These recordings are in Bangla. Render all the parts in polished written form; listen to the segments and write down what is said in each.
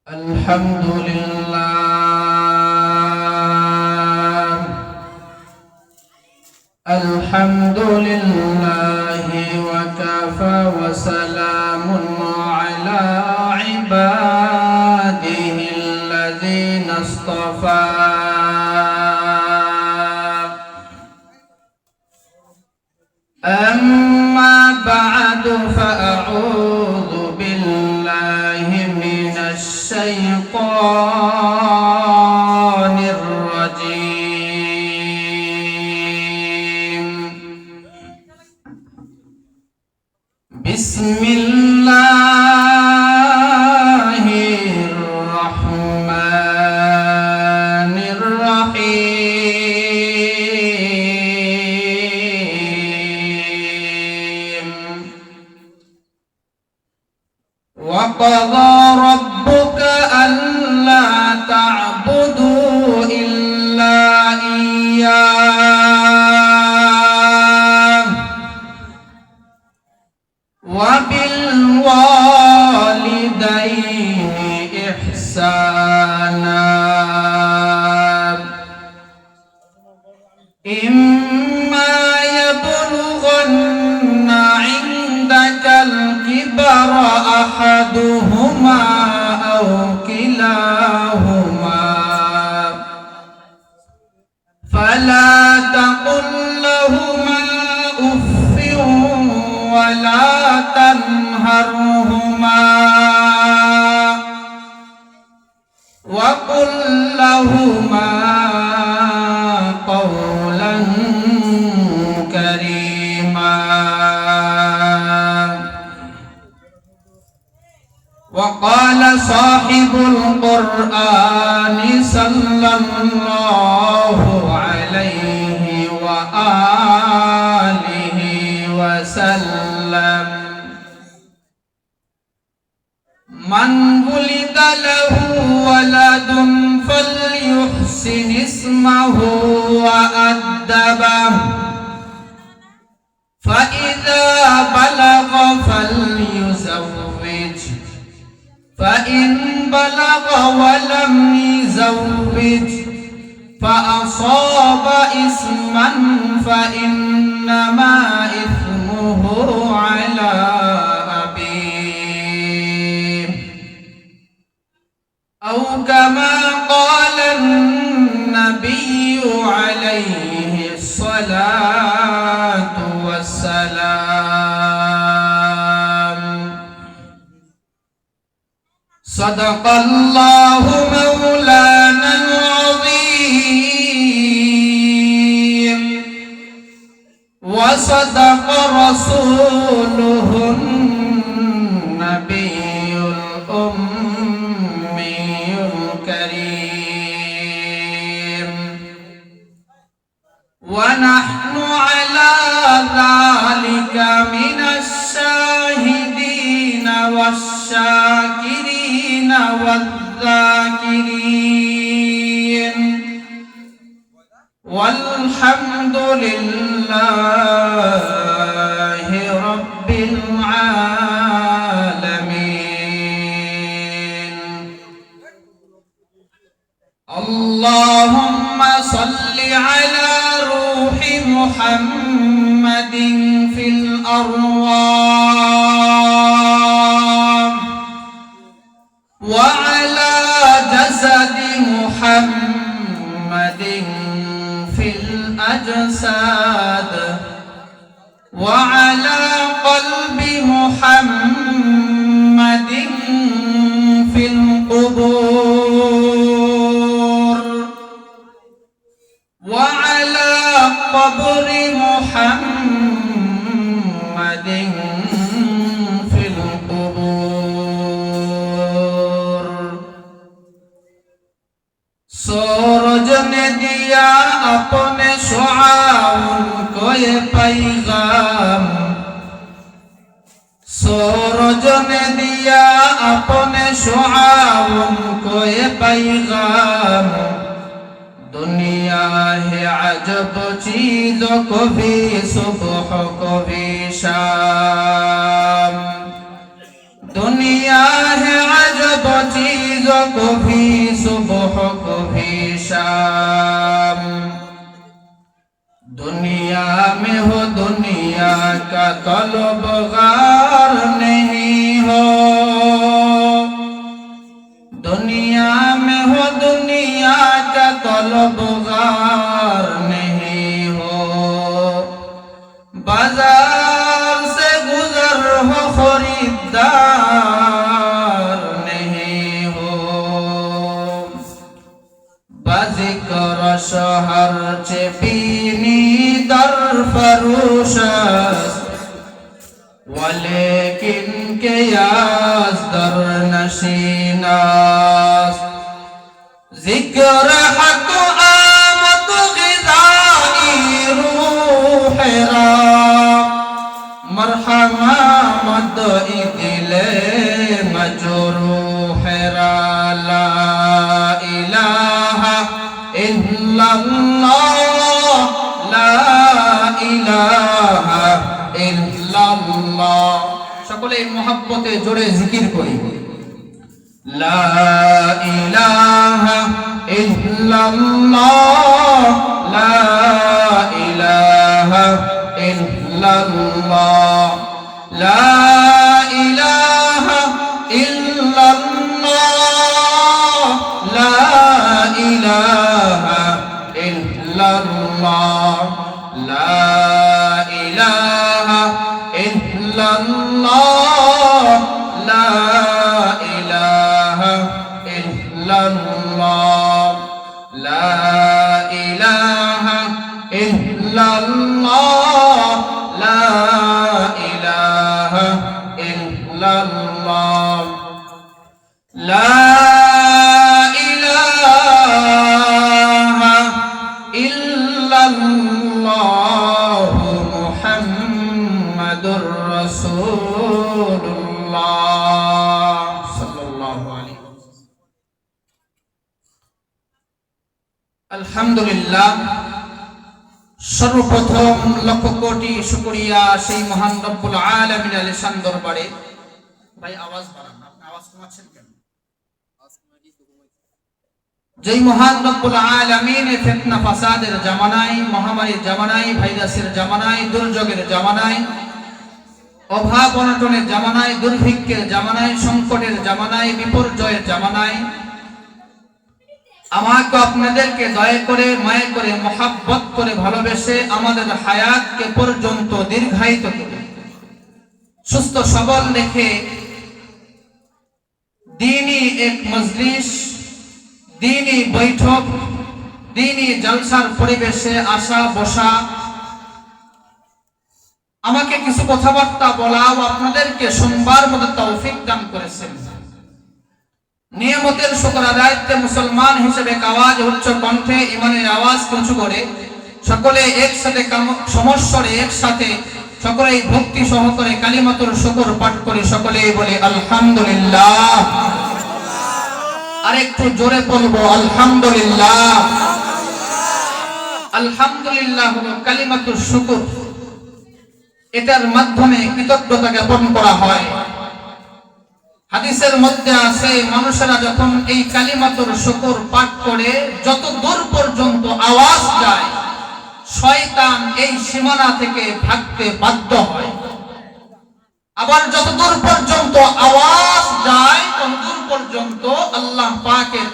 الحمد لله الحمد لله وكفى وسلام على عباده الذين اصطفى أما بعد فأعوذ بالله من الشيطان الرجيم بسم الله الرحمن الرحيم وقضى ربك ألا تعبدوا إلا إياه وبالوالدين إحسانا إما يبلغن عندك الكبر أحدهما أو كلاهما فلا تقل لهما أف ولا تنهرهما وقل لهما قولا كريما وقال صاحب القرآن صلى الله عليه وآله وسلم من ولد له ولد فليحسن اسمه وأدبه فإذا بلغ فليزوج فإن بلغ ولم يزوج فأصاب إثما فإنما إثمه على أبيه أو كما قال النبي عليه الصلاة والسلام صدق الله مولانا العظيم وصدق رسوله النبي الأمي الكريم ونحن على ذلك من الشاهدين والشاكرين والذاكرين والحمد لله رب العالمين اللهم صل على روح محمد في الأرواح وعلى جسد محمد في الأجساد وعلى قلب محمد في القبور وعلى قبر محمد في القبور सूरज ने दिया अपने शुआओं को ये पैगाम सूरज ने दिया अपने शुआओं को ये पैगाम दुनिया है अजब चीजों को भी सुबह को भी शाम दुनिया है अजब चीज कभी सुबह कभी शाम। दुनिया में हो दुनिया का तलबगार नहीं हो, दुनिया में हो दुनिया का तलबगार नहीं हो। बाजार से गुजर हो खरीदार नहीं हो। बाजिकर शहर चे बीनी दर फरोश است، वलेकिन के याज दर नशीन است। ذکر حق آمد غذائی روح را، مرحمہ مدعی دل مجروح را۔ لا الہ الا اللہ، لا الہ الا اللہ۔ সকলে মোহাব্বতে জোরে জিকির করি। লা ইলাহা ইল্লাল্লাহ, লা ইলাহা ইল্লাল্লাহ, লা ইলাহা ইল্লাল্লাহ, লা ইলাহা ইল্লাল্লাহ, লা ইলাহা ইল্লাল্লাহ, লা ইলাহা ইল্লাল্লাহ, লা ইলাহা ইল্লাল্লাহ, লা ইলাহা ইল্লাল্লাহ, লা ইলাহা ইল্লাল্লাহ মুহাম্মাদুর রাসূলুল্লাহ সাল্লাল্লাহু আলাইহি ওয়াসাল্লাম। আলহামদুলিল্লাহ, সর্বপ্রথম লক্ষ কোটি শুকরিয়া সেই মহান রব্বুল আলামিনের আলিশান দরবারে। ভাই আওয়াজ বাড়ান, আপনি আওয়াজ কমাচ্ছেন কেন? যেই মহান রব্বুল আলামিন ফিতনা ফাসাদের জামানায়, মহামারীর জামানায়, ভাইরাসের জামানায়, দুর্যোগের জামানায়, অভাব অনটনের জামানায়, দুর্ভিক্ষের জামানায়, সংকটের জামানায়, বিপর্যয়ের জামানায় আমাকে আপনাদেরকে দয়া করে, মায়া করে, মহাব্বত করে, ভালোবেসে আমাদের হায়াতকে পর্যন্ত দীর্ঘায়িত করে সুস্থ সবল রেখে দ্বীনি এক মজলিস, দ্বীনি বৈঠক, দ্বীনি জলসার পরিবেশে আসা বসা, আমাকে কিছু কথাবার্তা বলা ও আপনাদেরকে শুনবার মতো তৌফিক দান করেছেন। নিয়ামতের শুকর আদায়তে মুসলমান হিসেবে আওয়াজ উচ্চ কণ্ঠে ইমানের আওয়াজ উঁচু করে সকলে একসাথে সমস্বরে একসাথে সকলেই ভক্তি সহকারে কালিমাতুর শুকর পাঠ করে সকলেই বলে আলহামদুলিল্লাহ। আরেকটু জোরে বলবো আলহামদুলিল্লাহ। আলহামদুলিল্লাহ হলো কালিমাতুর শুকর, এটার মাধ্যমে কৃতজ্ঞতা জ্ঞাপন করা হয়। হাদিসের মধ্যে আছে মানুষেরা যখন এই কালিমাতুর শুকর পাঠ করে যত দূর পর্যন্ত আওয়াজ যায় শয়তান এই সীমানা থেকে ভাগতে বাধ্য হয়। আবার যত দূর পর্যন্ত আওয়াজ যায় তত দূর পর্যন্ত আল্লাহ পাকের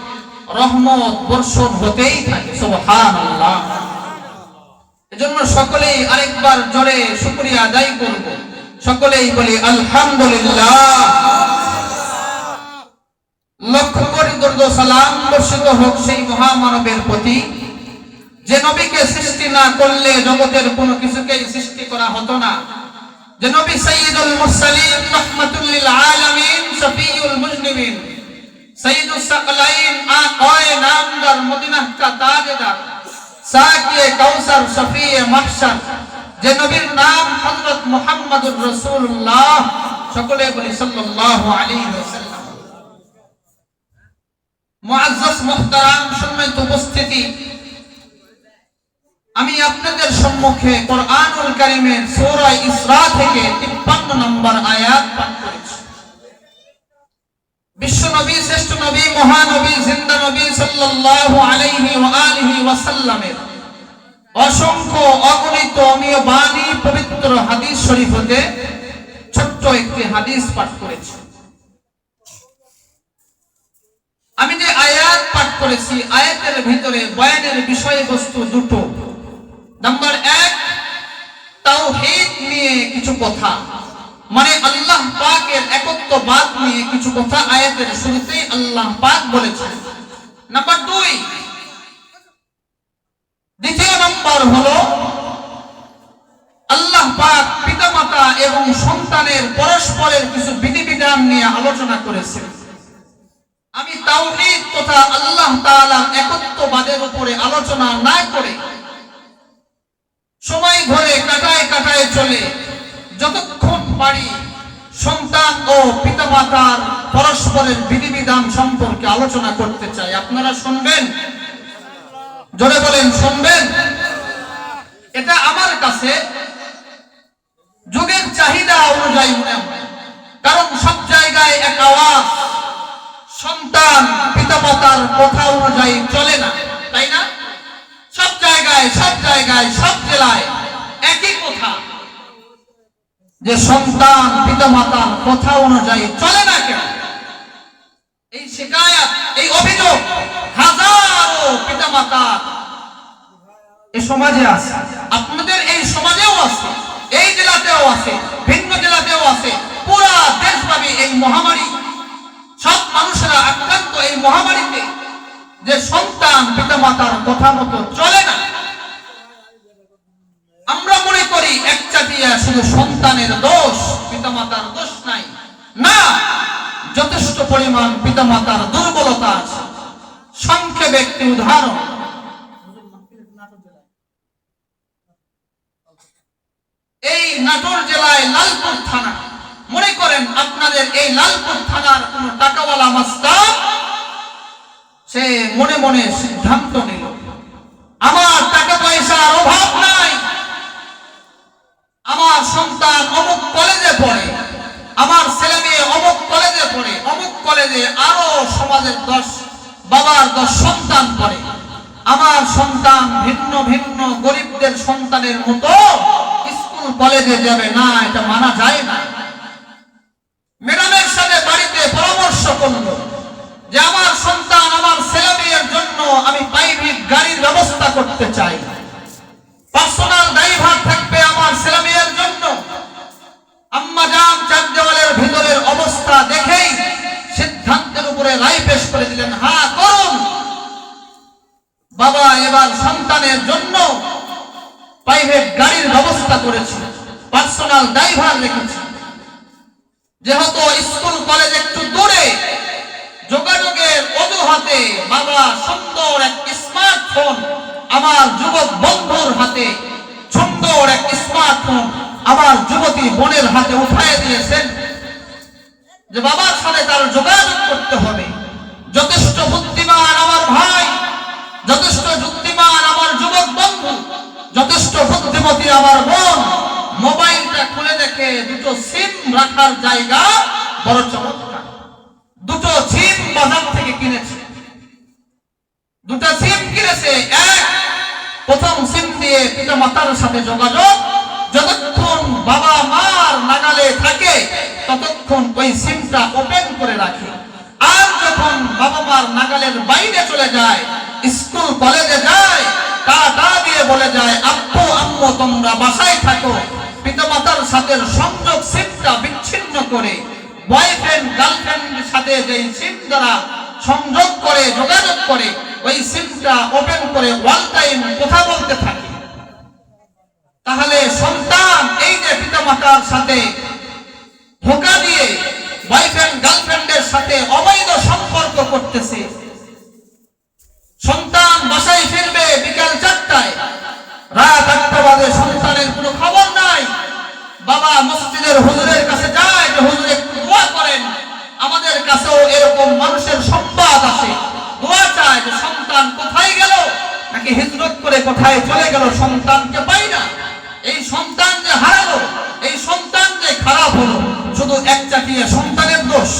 রহমত বর্ষণ হতেই থাকে। সুবহানাল্লাহ। এজন্য সকলেই আরেকবার জোরে শুকরিয়া আদায় করব। সকলেই বলি আলহামদুলিল্লাহ। লক্ষ কোটি দরুদ ও সালাম বর্ষিত হোক সেই মহামানবের প্রতি যে নবীকে সৃষ্টি না করলে জগতের কোনো কিছুকেই সৃষ্টি করা হতো না। যে নবী সাইয়্যিদুল মুরসালিন রাহমাতুল লিল আলামিন শফিউল মুজনিবিন সাইয়্যিদুস সাকলাইন আয়ে নামদার মদিনাহ কা তাজদার সাকিয়ে কাউসার শফিয়ে মাহশর, যে নবীর নাম হযরত মুহাম্মদুর রাসূলুল্লাহ। সকলে বলি সাল্লাল্লাহু আলাইহি ওয়াসাল্লাম। মুআজ্জাজ মুহতারাম সম্মানিত উপস্থিতি, আমি আপনাদের সম্মুখে কোরআনুল কারীমের সূরা ইসরা থেকে 53 নম্বর আয়াত পাঠ করেছি। বিশ্ব বিশ্ব নবী, শ্রেষ্ঠ নবী, মহানবী, জিন্দা নবী সাল্লাল্লাহু আলাইহি ওয়া আলিহি ওয়াসাল্লামের অসংখ্য অগণিত অমীয় বাণী পবিত্র হাদিস শরীফ হতে ছোট্ট একটি হাদিস পাঠ করেছি। আমি যে আয়াত পাঠ করেছি, আয়াতের ভিতরে বয়ানের বিষয়বস্তু দুটো। নাম্বার 1, তাওহীদ নিয়ে কিছু কথা, মানে আল্লাহ পাকের একত্ববাদ নিয়ে কিছু কথা আয়াতের শুরুতেই আল্লাহ পাক বলেছেন। নাম্বার 2, দ্বিতীয় নাম্বার হলো আল্লাহ পাক পিতামাতা এবং সন্তানের পরস্পরের কিছু বিধিবিধান নিয়ে আলোচনা করেছেন। আমি তাওহীদ তথা আল্লাহ তাআলার একত্ববাদের উপরে আলোচনা না করে সময় ধরে কাটায় চলে যতক্ষণ পারি সন্তান ও পিতামাতার পরস্পরের বিধিবিধান সম্পর্কে আলোচনা করতে চাই। আপনারা শুনবেন? জোরে বলেন, শুনবেন? এটা আমার কাছে যুগের চাহিদা অনুযায়ী মনে হয়, কারণ সব জায়গায় এক আওয়াজ, সন্তান পিতামাতার কথা অনুযায়ী চলে না, তাই না? সব জায়গায় সব জেলায় একই কথা, যে সন্তান পিতামাতার কথা অনুযায়ী চলে না কেন? এই শিকায়াত, এই অভিযোগ হাজারো পিতামাতা এই সমাজে আছে, আপনাদের এই সমাজেও আছে, এই জেলাতেও আছে, ভিন্ন জেলাতেও আছে, পুরা দেশব্যাপী এই মহামারী, সব মানুষেরা আক্রান্ত এই মহামারীতে, যে সন্তান পিতামাতার কথা মতো চলে না। আমরা মনে করি একচাটিয়া শুধু সন্তানের দোষ, পিতামাতার দোষ নাই। না, যথেষ্ট পরিমাণ পিতামাতার দুর্বলতা আছে। সংক্ষেপে একটি উদাহরণ, এই নাটোর জেলায় লালপুর থানা, মনে করেন আপনাদের এই লালপুর থানার কোন টাকাওয়ালা মাস্টার সে মনে মনে সিদ্ধান্ত নিল, আমার টাকা পয়সার অভাব নাই, আমার সন্তান অমুক কলেজে পড়ে, আমার ছেলে মেয়ে অমুক কলেজে পড়ে, অমুক কলেজে আরো সমাজের 10 বাবার 10 সন্তান পড়ে, আমার সন্তান ভিন্ন ভিন্ন গরিবদের সন্তানের মতো স্কুল কলেজে যাবে না, এটা মানা যায় না। ম্যাডামের সাথে বাড়িতে পরামর্শ করলো যে আমার সন্তান, আমার ছেলে মেয়ের জন্য আমি প্রাইভেট গাড়ির ব্যবস্থা করতে চাই, পার্সোনাল ড্রাইভার থাকবে আমার ছেলে মেয়ের জন্য। আম্মা জান চার দেওয়ালের ভিতরের অবস্থা দেখেই সিদ্ধান্তের উপরে রায় পেশ করে দিলেন, হ্যাঁ করুন বাবা, এবার সন্তানের জন্য প্রাইভেট গাড়ির ব্যবস্থা করেছি, পার্সোনাল ড্রাইভার রেখেছি। যেহেতু স্কুল কলেজ একটু দূরে, যোগাযোগের অজুহাতে বাবা সুন্দর এক স্মার্টফোন আমার যুবক বন্ধুর হাতে, সুন্দর এক স্মার্টফোন আমার যুবতী বোনের হাতে উঠায় দিয়েছেন, যে বাবার সাথে তার যোগাযোগ করতে হবে। যথেষ্ট বুদ্ধিমান আমার ভাই, যথেষ্ট যুক্তিমান আমার যুবক বন্ধু, যথেষ্ট বুদ্ধিমতী আমার বোন মোবাইলটা খুলে দেখে দুটো সিম রাখার জায়গা বড় চমৎকার, দুটো সিম বাজার থেকে কিনেছে, দুটো সিম কিনেছে। প্রথম সিম দিয়ে পিতা মাতার সাথে যোগাযোগ যতক্ষণ বাবা মার নাগালে থাকে ততক্ষণ ওই সিমটা ওপেন করে রাখে, আর যখন বাবা মার নাগালের বাইরে চলে যায়, স্কুল কলেজে যায়, টাটা দিয়ে বলে যায় আব্বু আম্মু তোমরা বাসায় থাকো, পিতামাতার সাথে সংযোগ সিমটা বিচ্ছিন্ন করে বয়ফ্রেন্ড গার্লফ্রেন্ডের সাথে যেই সিম দ্বারা সংযোগ করে যোগাযোগ করে ওই সিমটা ওপেন করে ওয়াল টাইম কথা বলতে থাকে। তাহলে সন্তান এই যে পিতামাতার সাথে ধোঁকা দিয়ে বয়ফ্রেন্ড গার্লফ্রেন্ডের সাথে অবৈধ সম্পর্ক করতেছে, সন্তান বাসায় ফিরবে বিকাল 4টায়, রাত 8টা বাজে সন্তানের কোনো খবর নাই। বাবা মসজিদের হুজুরের কাছে যায় যে হুজুর একটু দোয়া করেন, আমাদের কাছেও এরকম মানুষের সংবাদ আসে, দোয়া চায় যে সন্তান কোথায় গেল, নাকি হিজরত করে কোথায় চলে গেল, সন্তানকে পাই না, এই সন্তান যে হারালো, এই সন্তান যে খারাপ হলো, শুধু একচাটিয়া সন্তানের দোষ।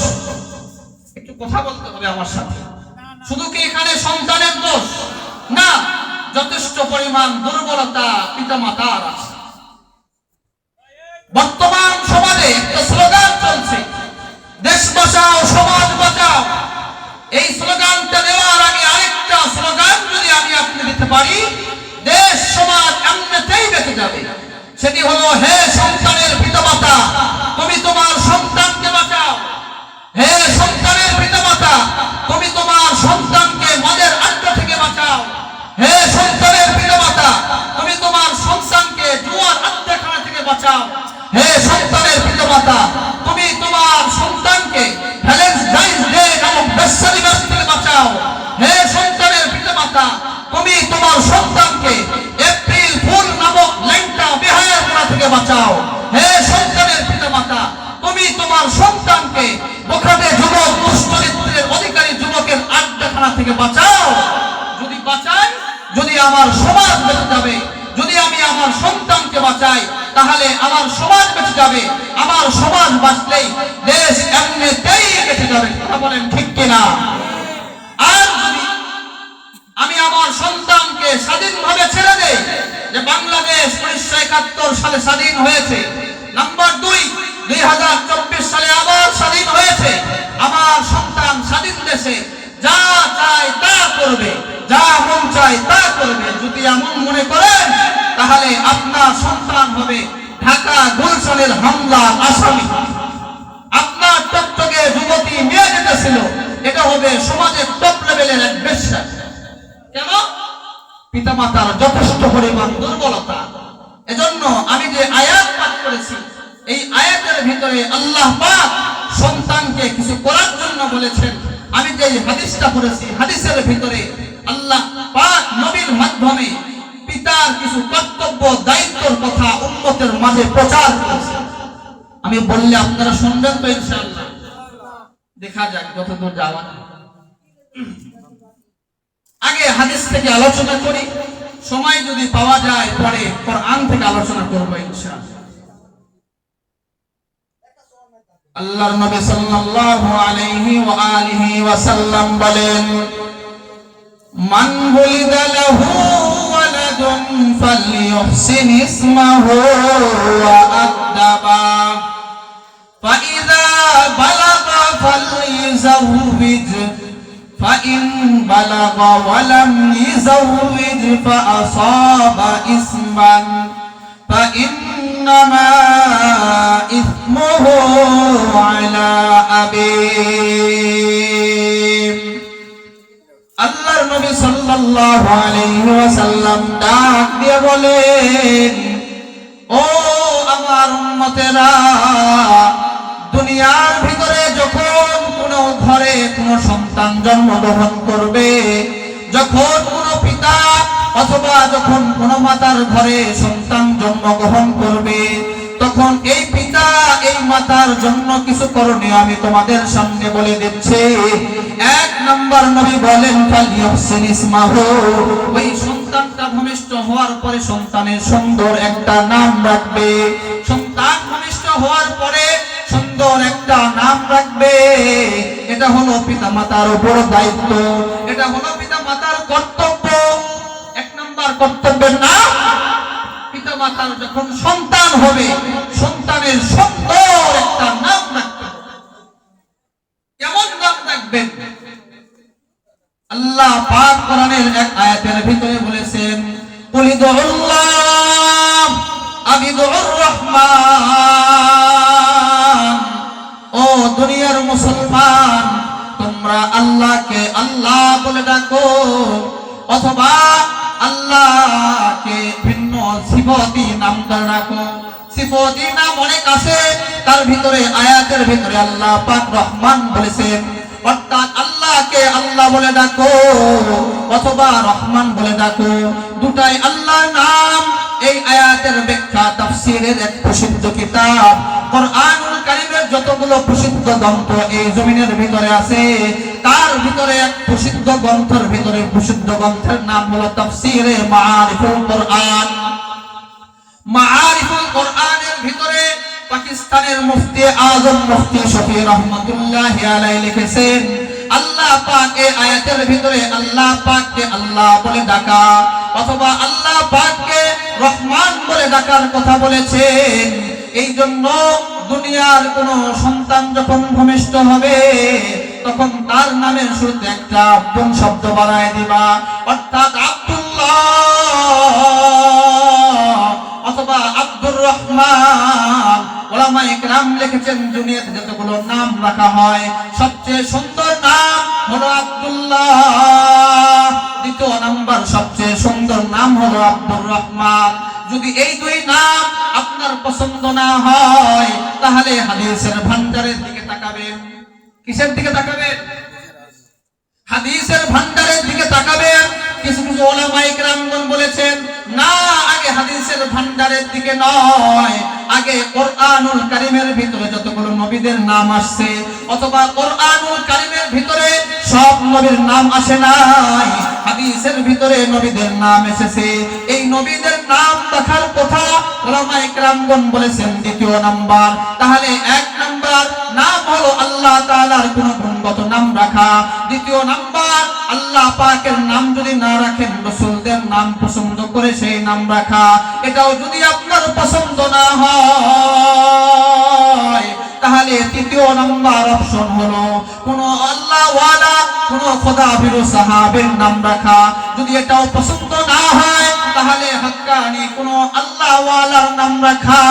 একটু কথা বলতে হবে আমার সাথে। শুধু কি এখানে সন্তানের দোষ না, যথেষ্ট পরিমাণ দুর্বলতা পিতামাতার আছে। বর্তমান সমাজে একটা স্লোগান চলছে, দেশ বাঁচাও সমাজ বাঁচাও। এই স্লোগানটা দেওয়ার আগে আরেকটা স্লোগান যদি আমি আপনি দিতে পারি, দেশ সমাজ এমনিতেই বেঁচে যাবে। সেটি হলো, হে সন্তানের পিতামাতা, তুমি তোমার সন্তানকে বাঁচাও। হে সন্তানের পিতামাতা, তুমি তোমার সন্তানকে মদের আড্ডা থেকে বাঁচাও। হে সন্তানের পিতামাতা, তুমি তোমার সন্তানকে জুয়ার আড্ডাখানা থেকে বাঁচাও। হে সন্তানের পিতামাতা, তুমি তোমার সন্তানকে ভ্যালেন্টাইন্স ডে নামক বেশ্যা দিবস থেকে বাঁচাও। হে সন্তানের পিতামাতা, তুমি তোমার সন্তানকে এপ্রিল ফুল নামক ল্যাংটা বেহায়াপনা থেকে বাঁচাও। হে সন্তানের পিতামাতা, তুমি তোমার সন্তানকে বখাটে যুবক দুশ্চরিত্রের অধিকারী যুবকের আড্ডাখানা থেকে বাঁচাও। যদি বাঁচাই, যদি আমার সমাজ বেঁচে যাবে। যদি আমি আমার সন্তানকে বাঁচাই, তাহলে আমার সমাজ বেঁচে যাবে। আমার সমাজ বাঁচলেই দেশ এমনিতেই বেঁচে যাবে। কথা বলেন ঠিক কিনা? আর যদি আমি আমার সন্তানকে স্বাধীনভাবে ছেড়ে দেই, যে বাংলাদেশ 1971 সালে স্বাধীন হয়েছে, নাম্বার 2 2024 সালে আবার স্বাধীন হয়েছে, আমার সন্তান স্বাধীন দেশে যা চায় তা করবে, যা মন চায় তা করবে, যদি এমন মনে করেন, তাহলে আপনার সন্তান হবে ঢাকা গুলশানের হামলার আসামি। আপনার টকটকে যুবতী মেয়ে যেটা ছিল, এটা হবে সমাজের টপ লেভেলের এক বেশ্যা। কেন? পিতামাতার যথেষ্ট পরিমাণ দুর্বলতা। এজন্য আমি যে আয়াত পাঠ করেছি, এই আয়াতের ভিতরে আল্লাহ পাক সন্তানকে কিছু করার জন্য বলেছেন। আমি যে হাদিসটা পড়েছি, হাদিসের ভিতরে আল্লাহ পাক নবীর মাধ্যমে পিতার কিছু কর্তব্য দায়িত্বের কথা উম্মতের মাঝে প্রচার করেছেন। আমি বললে আপনারা শুনবেন তো ইনশাআল্লাহ? দেখা যাক যতদূর যাওয়া। আগে হাদিস থেকে আলোচনা করি, সময় যদি পাওয়া যায় পরে কোরআন থেকে আলোচনা করব ইনশাআল্লাহ। আল্লাহর নবী সাল্লাল্লাহু আলাইহি ওয়া আলিহি ওয়াসাল্লাম বলেন, মান বুলিদা লাহু ওয়ালাদুন ফালইউহসিন ইসমাহু ওয়া আদাবা ফাইযা বালাগা ফালইউযাওবিজ ফাইন বালাগা ওয়া লাম ইউযাওবিজ ফাআসাবা ইসমান ফাইন্নামা ইসমুহু আলা আবিহি। আল্লাহর নবী সাল্লাল্লাহু আলাইহি ওয়াসাল্লাম ডাক দিয়ে বলেন, ও আমার উম্মতেরা, দুনিয়ার ভিতরে যখন কোনো ঘরে কোনো সন্তান জন্মগ্রহণ করবে, যখন কোনো পিতা অথবা যখন কোনো মাতার ঘরে সন্তান জন্মগ্রহণ করবে, তখন এই পিতা এই মাতার জন্য কিছু করণীয় আমি তোমাদের সামনে বলে দিচ্ছি। এক নাম্বার নবী বলেন, ফালইউহসিন ইসমাহু, ওই সন্তানটা ভূমিষ্ঠ হওয়ার পরে সন্তানের সুন্দর একটা নাম রাখবে। সন্তান ভূমিষ্ঠ হওয়ার পরে সুন্দর একটা নাম রাখবে। এটা হলো পিতামাতার উপর দায়িত্ব, এটা হলো পিতামাতার কর্তব্য। এক নাম্বার কর্তব্যের নাম, পিতামাতার যখন সন্তান হবে, সন্তানের সুন্দর একটা নাম রাখবে। কেমন নাম রাখবেন? আল্লাহ পাক কোরআনের এক আয়াতের ভিতরে বলেছেন, কুলিদুল্লাহ আবিদুর রহমান। ও দুনিয়ার মুসলমান, তোমরা আল্লাহকে আল্লাহ বলে ডাকো, অথবা আল্লাহকে ভিন্ন সিফতি নাম ধরে রাখো। সিফতি নাম অনেক আছে, তার ভিতরে আয়াতের ভিতরে আল্লাহ পাক রহমান বলেছেন, অর্থাৎ আল্লাহকে আল্লাহ বলে ডাকো অথবা রহমান বলে ডাকো, দুটাই আল্লাহর নাম। এই আয়াতের ব্যাখ্যা তাফসীরের এক প্রসিদ্ধ কিতাব কোরআনুল কারীমের যতগুলো প্রসিদ্ধ গ্রন্থ এই জমিনের ভিতরে আছে, তার ভিতরে এক প্রসিদ্ধ গ্রন্থের ভিতরে প্রসিদ্ধ গ্রন্থের নাম হলো তাফসীরে মাআরিফুল কোরআন। মাআরিফুল কোরআনের ভিতরে পাকিস্তানের মুফতি আজম মুফতি শফি রহমাতুল্লাহি আলাইহি লিখেছেন, আল্লাহ পাক এই আয়াতের ভিতরে আল্লাহ পাককে আল্লাহ বলে ডাকা অথবা আল্লাহ পাককে রহমান বলে ডাকার কথা বলেছেন। এই জন্য দুনিয়ার কোন সন্তান যখন ভূমিষ্ঠ হবে তখন তার নামের শুরুতে একটা বোন শব্দ বাড়ায় দিবা, অর্থাৎ আব্দুল্লাহ অথবা আব্দুর রহমান। উলামায়ে কেরাম লিখেছেন দুনিয়াতে যতগুলো নাম রাখা হয় সবচেয়ে সুন্দর নাম হলো আব্দুল্লাহ, দ্বিতীয় নাম্বার সবচেয়ে সুন্দর নাম হলো আব্দুর রহমান। যদি এই দুই নাম আপনার পছন্দ না হয় তাহলে হাদিসের ভান্ডারের দিকে তাকাবেন। কিসের দিকে তাকাবেন? হাদিসের ভান্ডারের দিকে তাকাবেন। কিছু কিছু উলামায়ে কেরামগণ বলেছেন না, আগে হাদিসের ভান্ডারের দিকে নয়, আগে কোরআনুল কারীমের ভিতরে যতগুলো নবীদের নাম আসছে অথবা কোরআনুল কারীমের ভিতরে সব নবীর নাম আসে নাই, হাদিসের ভিতরে নবীদের নাম এসেছে, এই নবীদের নাম দেখার কথা উলামায়ে কেরামগণ বলেছেন দ্বিতীয় নাম্বার। তাহলে এক নাম্বার নাম হলো আল্লাহ তাআলার কোন গুণগত নাম রাখা, দ্বিতীয় নাম্বার আল্লাহ পাকের নাম যদি না রাখেন রাসূলদের নাম পছন্দ করে সেই নাম রাখা। এটাও যদি আপনার পছন্দ না হয় তাহলে তৃতীয় নাম্বার অপশন হলো কোন আল্লাহ ওয়ালা কোন খোদা ভীরু সাহাবীর নাম রাখা। যদি এটাও পছন্দ না হয় তাহলে হাক্কানি কোন আল্লাহ ওয়ালার নাম রাখা।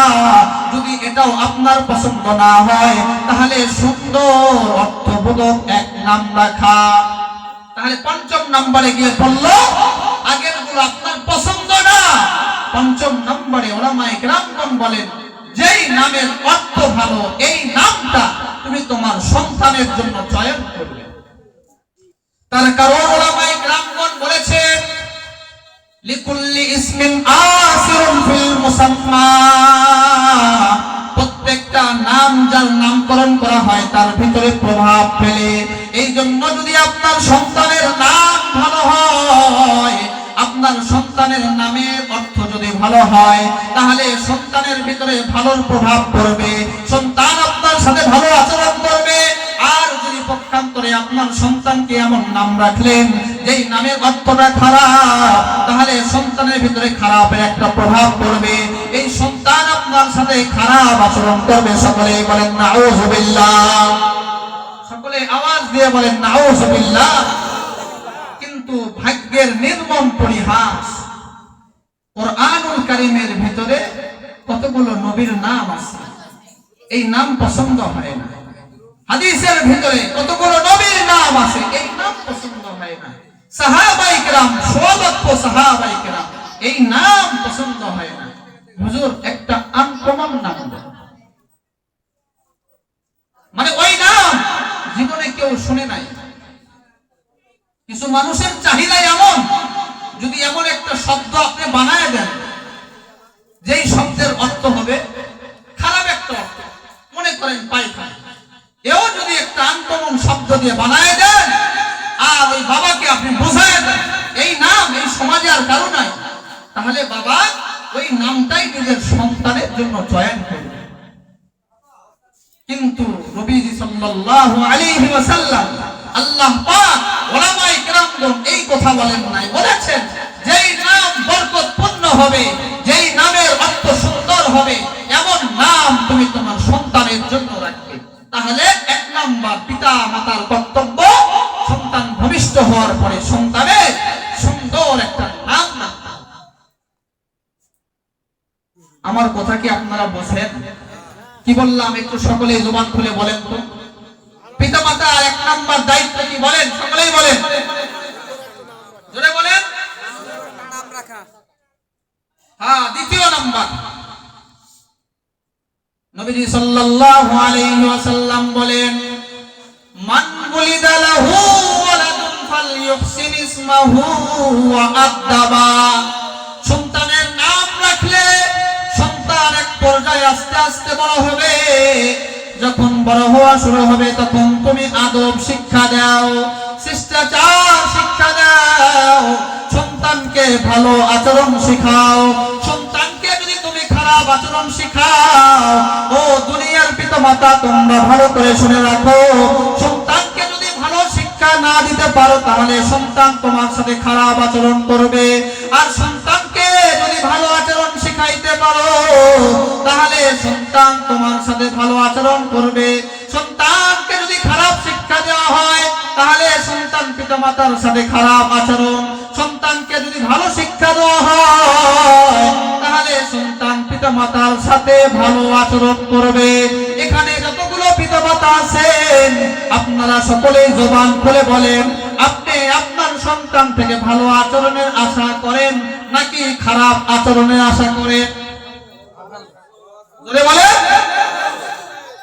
যদি এটাও আপনার পছন্দ না হয় তাহলে সুন্দর অর্থবোধক এক নাম রাখা। তাহলে পঞ্চম নম্বরে গিয়ে পড়ল আগের গুলো আপনার পছন্দ না, পঞ্চম নম্বরে উলামায়ে কেরামগণ বলেন যেই নামের অর্থ ভালো এই নামটা তুমি তোমার সন্তানের জন্য চয়ন করবে। তার কারণ উলামায়ে কেরামগণ বলেছেন লিকুল্লি ইসমিন আসিরুন ফিল মুসাম্মা, প্রত্যেকটা নাম যার নামকরণ করা হয় তার ভিতরে প্রভাব ফেলে। এই জন্য যদি আপনার সন্তানের নাম ভালো হয়, আপনার সন্তানের নামের অর্থ যদি ভালো হয় তাহলে সন্তানের ভিতরে ভালোর প্রভাব পড়বে, সন্তান আপনার সাথে ভালো আচরণ করবে। আর যদি পক্ষান্তরে আপনার সন্তানকে এমন নাম রাখলেন যেই নামের অর্থটা খারাপ তাহলে সন্তানের ভিতরে খারাপের একটা প্রভাব পড়বে, এই সন্তান আপনার সাথে খারাপ আচরণ করবে। সকলে বলেন নাউযুবিল্লাহ, সকলে আওয়াজ দিয়ে বলেন নাউযুবিল্লাহ। কিন্তু ভাগ্যের নির্মম পরিহাস, কোরআনুল কারীমের ভিতরে কতগুলো নবীর নাম আছে এই নাম পছন্দ হয় না, হাদিসের ভিতরে কতগুলো নবীর নাম আছে এই নাম পছন্দ হয় না, সাহাবায়ে কেরাম 100 লক্ষ সাহাবায়ে কেরাম এই নাম পছন্দ হয় না। হুজুর একটা আনকমন নাম, মানে ওই নাম জীবনে কেউ শুনে নাই। কিছু মানুষের চাহিদা এমন, যদি এমন একটা শব্দ আপনি বানায় দেন যেই শব্দের অর্থ হবে খারাপ একটা অর্থ, মনে করেন পায়খানা, এও যদি একটা আনকমন শব্দ দিয়ে বানায় দেন আর ওই বাবাকে আপনি বোঝায় দেন এই নাম এই সমাজে আর কারো নাই, তাহলে বাবা ওই নামটাই নিজের সন্তানের জন্য চয়ন করবে। কিন্তু নবীজি সাল্লাল্লাহু আলাইহি ওয়াসাল্লাম আল্লাহ পাক উলামায়ে কেরামগণ এই কথা বলেন নাই, বলেছেন যেই নাম বরকতপূর্ণ হবে, যেই নামের অর্থ সুন্দর হবে এমন নাম তুমি তোমার সন্তানের জন্য রাখবে। তাহলে এক নাম্বার পিতা মাতার কর্তব্য সন্তান ভূমিষ্ঠ হওয়ার পরে সন্তানের সুন্দর একটা নাম রাখতে। আমার কথা কি আপনারা বোঝেন? কি বললাম একটু সকলে জবান খুলে বলেন তো। পিতা মাতার এক নাম্বার দায়িত্ব কি বলেন? সকলেই বলেন, জোরে বলেন। নাম রাখা। হ্যাঁ, দ্বিতীয় নাম্বার নবীজি সাল্লাল্লাহু আলাইহি ওয়াসাল্লাম বলেন মান বুলিদা লাহু ওয়ালাদুন ফালইউহসিন ইসমাহু ওয়া আদাবা। সন্তানের নাম রাখলে সন্তান এক পর্যায়ে আস্তে আস্তে বড় হবে, যখন বড় হওয়া শুরু হবে তখন তুমি আদব শিক্ষা দাও, শিষ্টাচার শিক্ষা দাও, সন্তানকে ভালো আচরণ শেখাও। সন্তানকে যদি তুমি খারাপ আচরণ শিখাও। ও দুনিয়ার পিতামাতা, তোমরা ভালো করে শুনে রাখো, সন্তানকে যদি ভালো শিক্ষা না দিতে পারো তাহলে সন্তান তোমার সাথে খারাপ আচরণ করবে। আর সন্তানকে যদি ভালো আচরণ শিখাইতে পারো তাহলে সন্তান তোমার সাথে ভালো আচরণ করবে। সন্তানকে যদি খারাপ শিক্ষা দেওয়া হয় তাহলে সন্তান পিতামাতার সাথে খারাপ আচরণ। সন্তানকে যদি ভালো শিক্ষা দেওয়া হয় তাহলে সন্তান পিতামাতার সাথে ভালো আচরণ করবে। এখানে যতগুলো পিতামাতা আছেন আপনারা সকলেই জবান খুলে বলেন, আপনি আপনার সন্তান থেকে ভালো আচরণের আশা করেন নাকি খারাপ আচরণের আশা করেন? জোরে বলেন।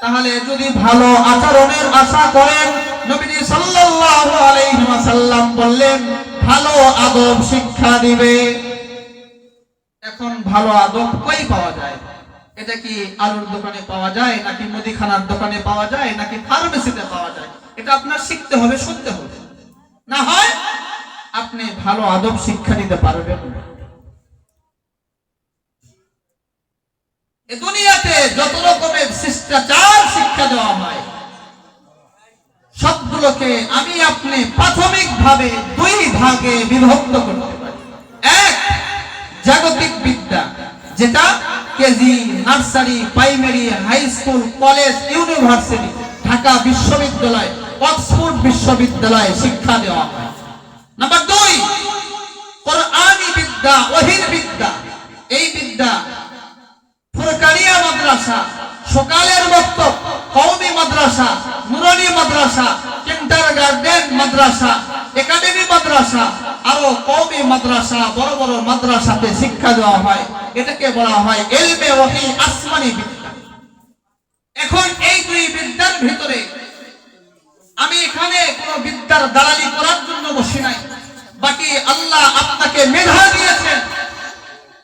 তাহলে যদি ভালো আচরণের আশা করেন, নবীজি সাল্লাল্লাহু আলাইহি ওয়াসাল্লাম বললেন ভালো আদব শিক্ষা দিবে। এখন ভালো আদব কই পাওয়া যায়? এটা কি আলুর দোকানে পাওয়া যায়, নাকি মুদিখানার দোকানে পাওয়া যায়, নাকি ফার্মেসিতে পাওয়া যায়? এটা আপনার শিখতে হবে, শুনতে হবে, না হয় আপনি ভালো আদব শিক্ষা দিতে পারবেন না। এই দুনিয়াতে যত রকমের শিষ্টাচার শিক্ষা দেওয়া হয় সবগুলোকে আমি আপনি প্রাথমিকভাবে দুই ভাগে বিভক্ত করতে পারি। এক, জাগতিক বিদ্যা, যেটা KG, nursery, primary, high school, college, university, Dhaka বিশ্ববিদ্যালয়, অক্সফোর্ড বিশ্ববিদ্যালয়ে শিক্ষা দেওয়া হয়। নাম্বার দুই, কোরআনী বিদ্যা, ওহীর বিদ্যা। এই বিদ্যা ফুরকানিয়া মাদ্রাসা, সকালের বক্তব্য, কওমি মাদ্রাসা, নুরানি মাদ্রাসা, কিন্ডারগার্টেন মাদ্রাসা, একাডেমি মাদ্রাসা, আরো কওমি মাদ্রাসা, বড় বড় মাদ্রাসাতে শিক্ষা দেওয়া হয়। এটাকে বলা হয় ইলমে ওহী, আসমানি বিদ্যা। এখন এই দুই বিদ্যার ভিতরে আমি এখানে কোন বিদ্যার দালালি করার জন্য বসি নাই। বাকি আল্লাহ আপনাকে মেধা দিয়েছেন,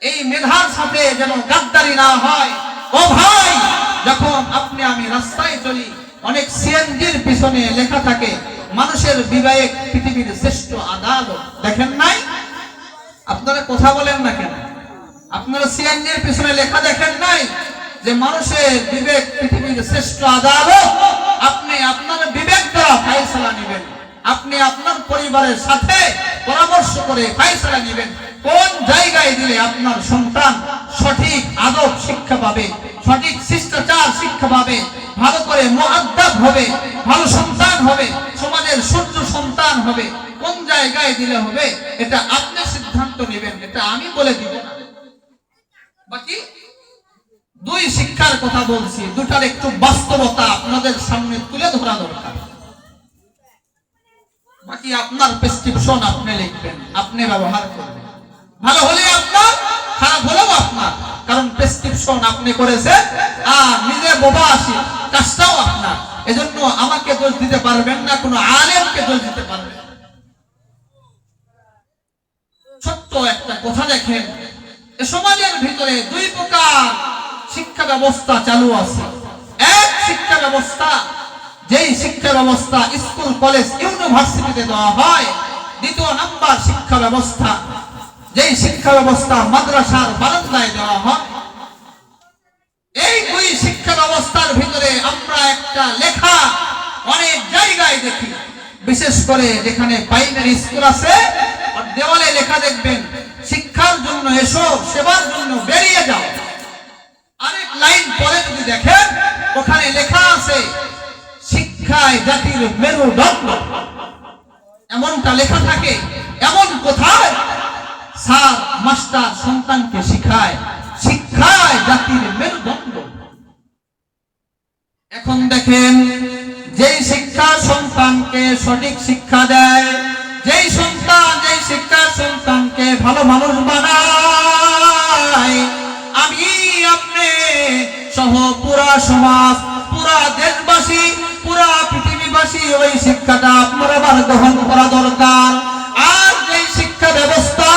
এই মেধার সাথে যেন গাদ্দারি না হয়। ও ভাই, যখন আপনি আমি রাস্তায় চলি, অনেক সিএনজির পিছনে লেখা থাকে মানুষের বিবেক পৃথিবীর শ্রেষ্ঠ আদালত। দেখেন নাই? আপনারা কথা বলেন না কেন? আপনারা সিএনজির পিছনে লেখা দেখেন নাই যে মানুষের বিবেক পৃথিবীর শ্রেষ্ঠ আদালত? আপনি আপনার বিবেক দ্বারা ফয়সালা নেবেন, আপনি আপনার পরিবারের সাথে পরামর্শ করে ফয়সালা নেবেন কোন জায়গায় দিলে আপনার সন্তান সঠিক আদব শিক্ষা পাবে, সঠিক শিষ্টাচার শিক্ষা পাবে, ভালো করে মুআদ্দাব হবে, ভালো সন্তান হবে, সমাজের সূর্য সন্তান হবে, কোন জায়গায় দিলে হবে এটা আপনি সিদ্ধান্ত নেবেন, এটা আমি বলে দিব না। বাকি দুই শিক্ষার কথা বলছি, দুটার একটু বাস্তবতা আপনাদের সামনে তুলে ধরা দরকার। বাকি আপনার প্রেসক্রিপশন আপনি লিখবেন, আপনি ব্যবহার করবেন। ভালো হলে আপনার, খারাপ হলেও আপনার, কারণ প্রেসক্রিপশন আপনি করেছেন আর নিজে বোবা আসি, কাজটাও আপনার। এজন্য আমাকে দোষ দিতে পারবেন না, কোনো আলেমকে দোষ দিতে পারবেন। ছোট্ট একটা কথা দেখেন, সমাজের ভিতরে দুই প্রকার শিক্ষা ব্যবস্থা চালু আছে। এক শিক্ষা ব্যবস্থা, যেই শিক্ষা ব্যবস্থা স্কুল, কলেজ, ইউনিভার্সিটিতে দেওয়া হয়। দ্বিতীয় নাম্বার শিক্ষা ব্যবস্থা, যেই শিক্ষা ব্যবস্থা মাদ্রাসার বারান্দায় দেওয়া হয়। এই দুই শিক্ষা ব্যবস্থার ভিতরে আমরা একটা লেখা অনেক জায়গায় দেখি, বিশেষ করে যেখানে প্রাইমারি স্কুল আছে, দেওয়ালে লেখা দেখবেন শিক্ষার জন্য এসো, সেবার জন্য বেরিয়ে যাও। আরেক লাইন পরে যদি দেখেন ওখানে লেখা আছে শিক্ষায় জাতির মেরুদণ্ড। এমনটা লেখা থাকে। এমন কোথায় স্যার মাস্টার সন্তানকে শিখায় শিক্ষায় জাতির মেরুদণ্ড। এখন দেখেন, যেই শিক্ষা সন্তানকে সঠিক শিক্ষা দেয়, যেই সন্তান, যেই শিক্ষা সন্তানকে ভালো মানুষ বানায়, আমি আপনি সহ পুরা সমাজ, পুরা দেশবাসী, পুরা পৃথিবীবাসী ওই শিক্ষাটা আপনার আবার গ্রহণ করা দরকার। আর যেই শিক্ষা ব্যবস্থা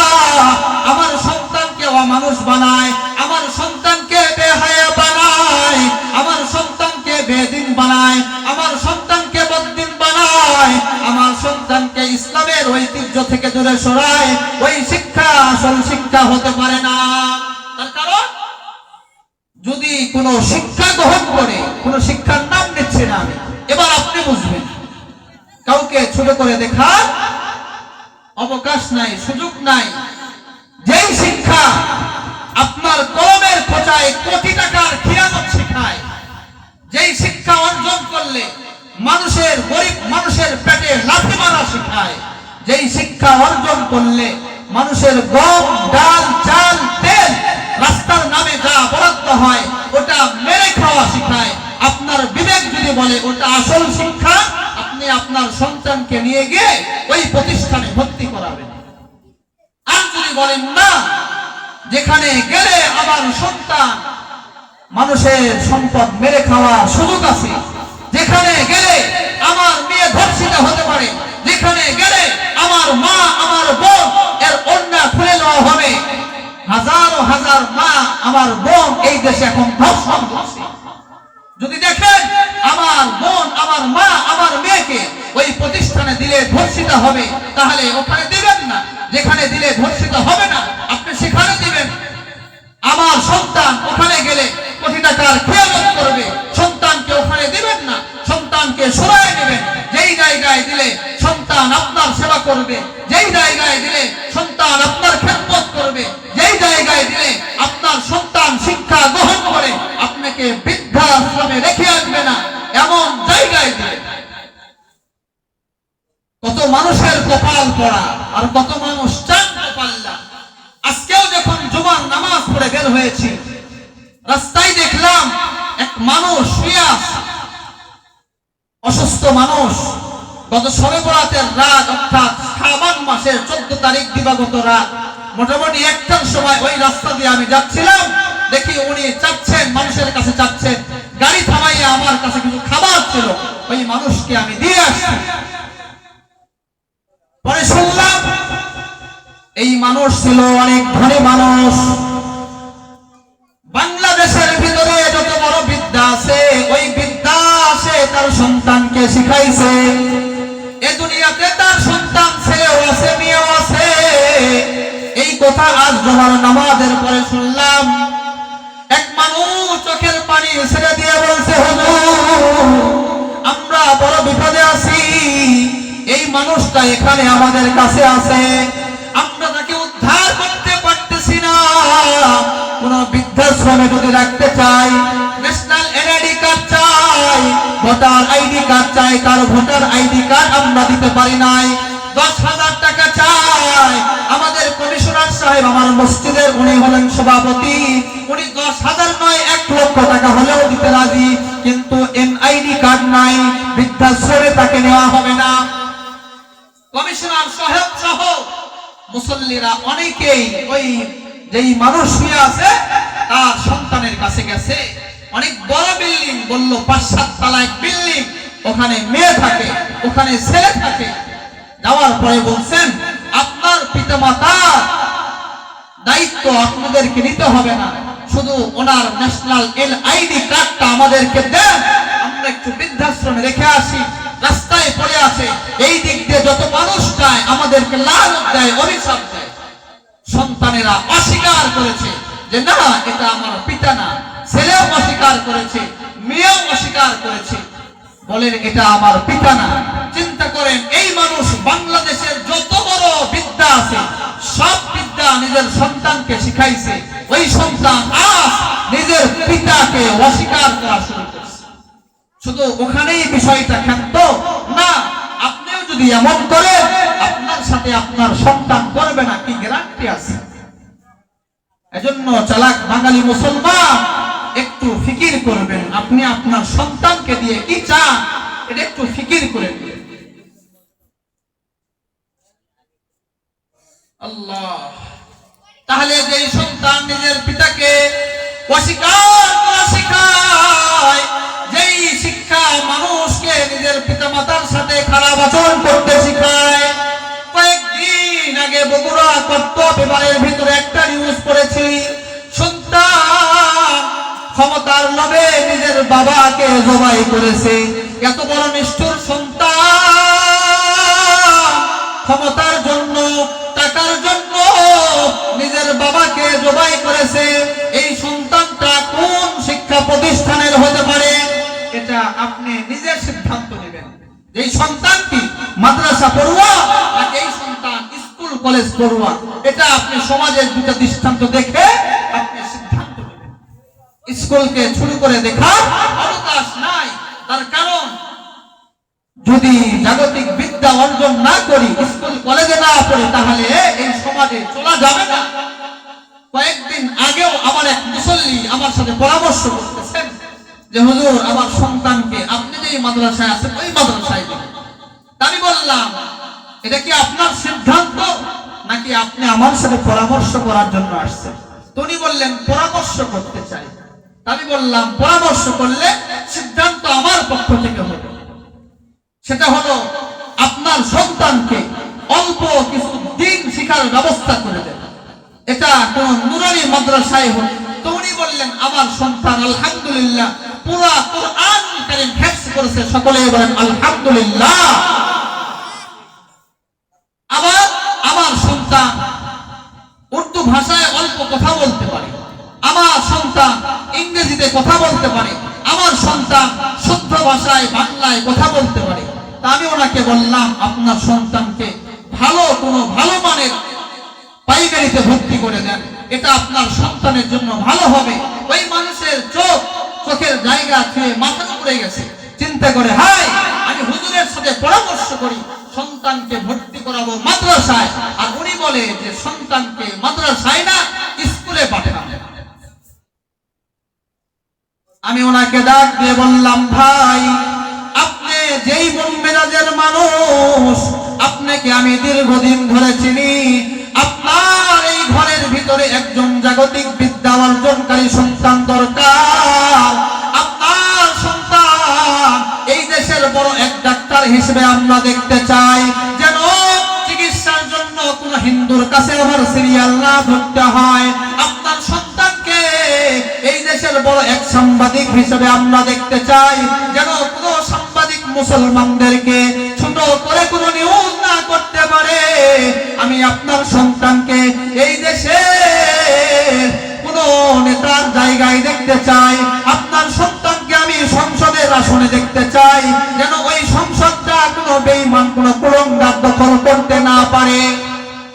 আমার সন্তানকে অমানুষ বানায়, আমার সন্তানকে বেহায়া বানায়, আমার সন্তানকে বেদিন বানায়, আমার সন্তানকে বদ্দিন বানায়, আমার সন্তানকে ইসলামের ঐতিহ্য থেকে দূরে সরায়, ওই শিক্ষা আসল শিক্ষা হতে পারে না। তার কারণ যদি কোনো শিক্ষা গ্রহণ করে, কোনো শিক্ষার নাম নিচ্ছে না আমি, এবার আপনি বুঝবেন কাউকে ছোট করে দেখার অবকাশ নাই, সুযোগ নাই। যেই শিক্ষা আপনার কলমের খোঁচায় কোটি টাকার খিয়ানত শেখায়, যেই শিক্ষা অর্জন করলে মানুষের, গরিব মানুষের পেটে লাথি মারা শেখায়, যেই শিক্ষা অর্জন করলে মানুষের গম ডাল চাল তেল রাস্তার নামে যা বরাদ্দ হয় ওটা মেরে খাওয়া শেখায়, আপনার বিবেক যদি বলে ওটা আসল শিক্ষা, আপনি আপনার সন্তানকে নিয়ে গিয়ে ওই প্রতিষ্ঠানে ভর্তি করাবেন। আর যদি বলেন না, যেখানে গেলে আমার সন্তান মানুষের সম্পদ মেরে খাওয়ার সুযোগ আছে, যেখানে গেলে আমার মেয়ে ধর্ষিতা হতে পারে, যেখানে গেলে আমার মা আমার বোন এর অন্যায় খুলে নেওয়া হবে, হাজারো হাজার মা আমার বোন এই দেশে এখন ধর্ষণ হচ্ছে। যদি দেখেন আমার বোন আমার মা আমার মেয়েকে ওই প্রতিষ্ঠানে দিলে ধর্ষিতা হবে, তাহলে ওখানে দিবেন না। যেখানে দিলে ধর্ষিতা হবে না আপনি সেখানে দিবেন। আমার সন্তান ওখানে গেলে কোটি টাকার খেয়ালত করবে, সন্তানকে ওখানে দিবেন না, সন্তানকে সরায় নেবেন। যেই জায়গায় দিলে সন্তান আপনার সেবা করবে, যেই জায়গায় দিলে সন্তান আপনার খেদমত করবে, যেই জায়গায় দিলে আপনার সন্তান শিক্ষা গ্রহণ করে আপনাকে বৃদ্ধাশ্রমে রেখে আসবে না, এমন জায়গায় দিলে। কত মানুষের কপাল পড়া আর কত মানুষ চান কপাল্লা। আজকেও যখন জুমার নামাজ পড়ে বের হয়েছি, রাস্তায় দেখলাম এক মানুষ শুয়ে আছে, অসুস্থ মানুষ। গত শবে বরাতের রাত, অর্থাৎ শাবান মাসের 14 তারিখ দিবাগত রাত, মোটামুটি একটার সময় ওই রাস্তা দিয়ে আমি যাচ্ছিলাম, দেখি উনি চাচ্ছেন, মানুষের কাছে চাচ্ছেন। গাড়ি থামাইয়া আমার কাছে কিছু খাবার ছিল, ওই মানুষকে আমি দিয়ে আসছি। পরে শুনলাম এই মানুষ ছিল অনেক ধনী মানুষ। বাংলাদেশের ভিতরে যত বড় বিদ্যা আছে, ওই বিদ্যা আছে তার সন্তানকে শিখাইছে। এই দুনিয়াতে তার সন্তান ছেলেও আছে মেয়েও আছে। এই কথা আজ জুমার নামাজের পরে শুনলাম। এক মানুষ চোখের পানি ছেড়ে দিয়ে বলছে, হুজুর আমরা বড় বিপদে আছি, এই মানুষটা এখানে আমাদের কাছে আছে, আমরা তাকে উদ্ধার করতে পারতেছি না। কোন বৃদ্ধাশ্রমে যদি রাখতে চাই, ন্যাশনাল এনআইডি কার্ড চাই, ভোটার আইডি কার্ড চাই, কার ভোটার আইডি কার্ড আমরা দিতে পারি নাই। 10,000 টাকা চাই। আমাদের কমিশনার সাহেব, আমার মসজিদের উনি হলেন সভাপতি, উনি 10,000 নয় 1 লক্ষ টাকা হলেও দিতে রাজি, কিন্তু এনআইডি কার্ড নাই, বৃদ্ধাশ্রমে তাকে নেওয়া হবে না। কমিশনার সাহেব সহ মুসল্লিরা অনেকেই ওই যেই মানুষ শুয়ে আছে তার সন্তানের কাছে গেছে। অনেক বড় বিল্ডিং, বলল 5-7 তলা এক বিল্ডিং, ওখানে মেয়ে থাকে, ওখানে ছেলে থাকে। যাওয়ার পরে বলছেন, আপনার পিতামাতার দায়িত্ব আপনাদেরকে নিতে হবে না, শুধু ওনার ন্যাশনাল এনআইডি কার্ডটা আমাদেরকে দেন, আমরা একটু বৃদ্ধাশ্রমে রেখে আসি। রাস্তায় পড়ে আছে, এই দিক দিয়ে যত মানুষ যায় আমাদেরকে লানত দেয়, অভিশাপ দেয়। সন্তানেরা অস্বীকার করেছে যে না, এটা আমার পিতা না। ছেলেও অস্বীকার করেছে, মেয়েও অস্বীকার করেছে, বলেন এটা আমার পিতা না। চিন্তা করেন, এই মানুষ বাংলাদেশের যত বড় বিদ্যা আছে সব বিদ্যা নিজের সন্তানকে শিখাইছে, ওই সন্তান আজ নিজের পিতাকে অস্বীকার করা শুরু করছে। শুধু ওখানেই বিষয়টা ক্ষান্ত না, আপনিও যদি এমন করেন আপনার সাথে আপনার সন্তান করবে না, কি গ্যারান্টি আছে? এজন্য চালাক বাঙালি মুসলমান একটু ফিকির করবেন, আপনি আপনার সন্তানকে দিয়ে কি চান এটা একটু ফিকির করে দিবেন। আল্লাহ, তাহলে যে সন্তান নিজের পিতাকে অস্বীকার করা শেখায়, যেই শিক্ষা মানুষকে নিজের পিতামাতার সাথে খারাপ আচরণ করতে শেখায়। কয়েকদিন আগে বগুড়া কর্ত পেপারের ভিতরে একটা নিউজ পড়েছি, সন্তান ক্ষমতার লোভে নিজের বাবাকে জবাই করেছে। এত বড় নিষ্ঠুর সন্তান ক্ষমতার জন্য, টাকার জন্য নিজের বাবাকে জবাই করেছে। এই সন্তানটা কোন আপনি নিজে সিদ্ধান্ত নেবেন যে এই সন্তান কি মাদ্রাসা পড়ুয়া নাকি এই সন্তান স্কুল কলেজ পড়ুয়া। এটা আপনি সমাজের দুটো দৃষ্টান্ত দেখে আপনি সিদ্ধান্ত নেবেন। স্কুলকে শুরু করে দেখার অবকাশ নাই, তার কারণ যদি জাগতিক বিদ্যা অর্জন না করি, স্কুল কলেজে না পড়ি, তাহলে এই সমাজে চলা যাবে না। কয়েকদিন আগেও আমার এক মুসল্লি আমার সাথে পরামর্শ করতেছেন যে হুজুর আমার সন্তানকে আপনি যেই মাদ্রাসায় আছেন ওই মাদ্রাসায় দিবেন। আমি বললাম এটা কি আপনার সিদ্ধান্ত নাকি আপনি আমার সাথে পরামর্শ করার জন্য আসছেন? উনি বললেন পরামর্শ করতে চাই। আমি বললাম পরামর্শ করলে সিদ্ধান্ত আমার পক্ষ থেকে হবে। সেটা হলো আপনার সন্তানকে অল্প কিছু দিন শিক্ষার ব্যবস্থা করে দেন। এটা কোন নুরানি মাদ্রাসায় হোক। তো উনি বললেন আমার সন্তান আলহামদুলিল্লাহ পুরা কোরআন কারীম হিফজ করেছে, সকলে বলেন আলহামদুলিল্লাহ। আবার আমার সন্তান উর্দু ভাষায় অল্প কথা বলতে পারে, আমার সন্তান ইংরেজিতে কথা বলতে পারে, আমার সন্তান শুদ্ধ ভাষায় বাংলায় কথা বলতে পারে। তা আমি ওনাকে বললাম আপনার সন্তানকে ভালো মানের প্রাইমারিতে ভর্তি করে দেন, এটা আপনার সন্তানের জন্য ভালো হবে। ওই মানুষের চোখের জায়গা ছুঁয়ে মাথা উপরে গেছে, চিন্তা করে হাই আমি হুজুরের সাথে পরামর্শ করি সন্তানকে ভর্তি করাবো মাদ্রাসায়, আর উনি বলে যে সন্তানকে মাদ্রাসায় না স্কুলে পাঠাবে। আমি ওনাকে ডাক দিয়ে বললাম ভাই আপনি যেই মন মেজাজের মানুষ, আপনাকে আমি দীর্ঘদিন ধরে চিনি। আপনার এই ঘরের ভিতরে একজন জাগতিক বিদ্যা অর্জনকারী সন্তান দরকার। আপনার সন্তান এই দেশের বড় এক ডাক্তার হিসেবে আমরা দেখতে চাই, যেন চিকিৎসার জন্য কোন হিন্দুর কাছে আমার সিরিয়াল না ধরতে হয়। আপনার সন্তানকে এই দেশের বড় এক সাংবাদিক হিসেবে আমরা দেখতে চাই, যেন কোন সাংবাদিক মুসলমানদেরকে ছোট করে কোন নিউজ না করতে পারে। আমি আপনার সন্তানকে এই দেশে কোন নেতার জায়গায় দেখতে চাই। আপনার সন্তানকে আমি সংসদের আসনে দেখতে চাই, যেন ওই সংসদটা কোনো বেঈমান কোনো কুলঙ্গার দখল করতে না পারে।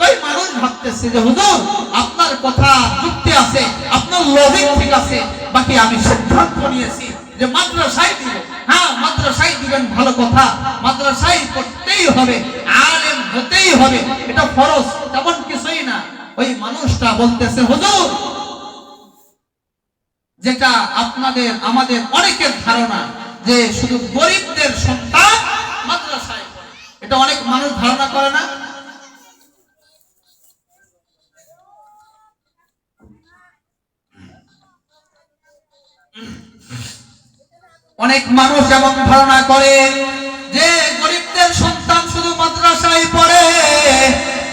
ওই মানুষ ভাবতেছে যে হুজুর আপনার কথা যুক্তি আছে, আপনার লজিক ঠিক আছে, বাকি আমি সিদ্ধান্ত নিয়েছি যে মাদ্রাসায় দিব। হ্যাঁ মাদ্রাসায় দিবেন, ভালো কথা, মাদ্রাসায় পড়তেই হবে, আলেম হতেই হবে, এটা ফরজ, তেমন কিছুই না। ওই মানুষটা বলতেছে হুজুর যেটা আমাদের অনেকের ধারণা যে শুধু গরিবদের সন্তান মাদ্রাসায় পড়ে, এটা অনেক মানুষ ধারণা করে না। অনেক মানুষ এমন ধারণা করে যে গরিবদের সন্তান শুধু মাদ্রাসায় পড়ে।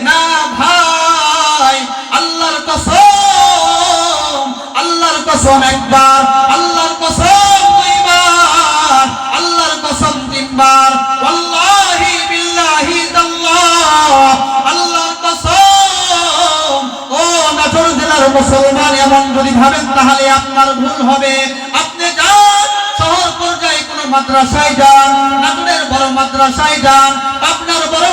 না ভাই, আল্লাহর কসম একবার, আল্লাহর কসম দুইবার, আল্লাহর কসম তিনবার, ওয়াল্লাহি বিল্লাহি তাল্লাহ, আল্লাহর কসম। ও নাটোর জেলার মুসলমান, এমন যদি ভাবেন তাহলে আপনার ভুল হবে। আপনি যান শহর পর্যায়ে কোন মাদ্রাসায় যান, নাটোরের বড় মাদ্রাসায় যান, আপনার বড়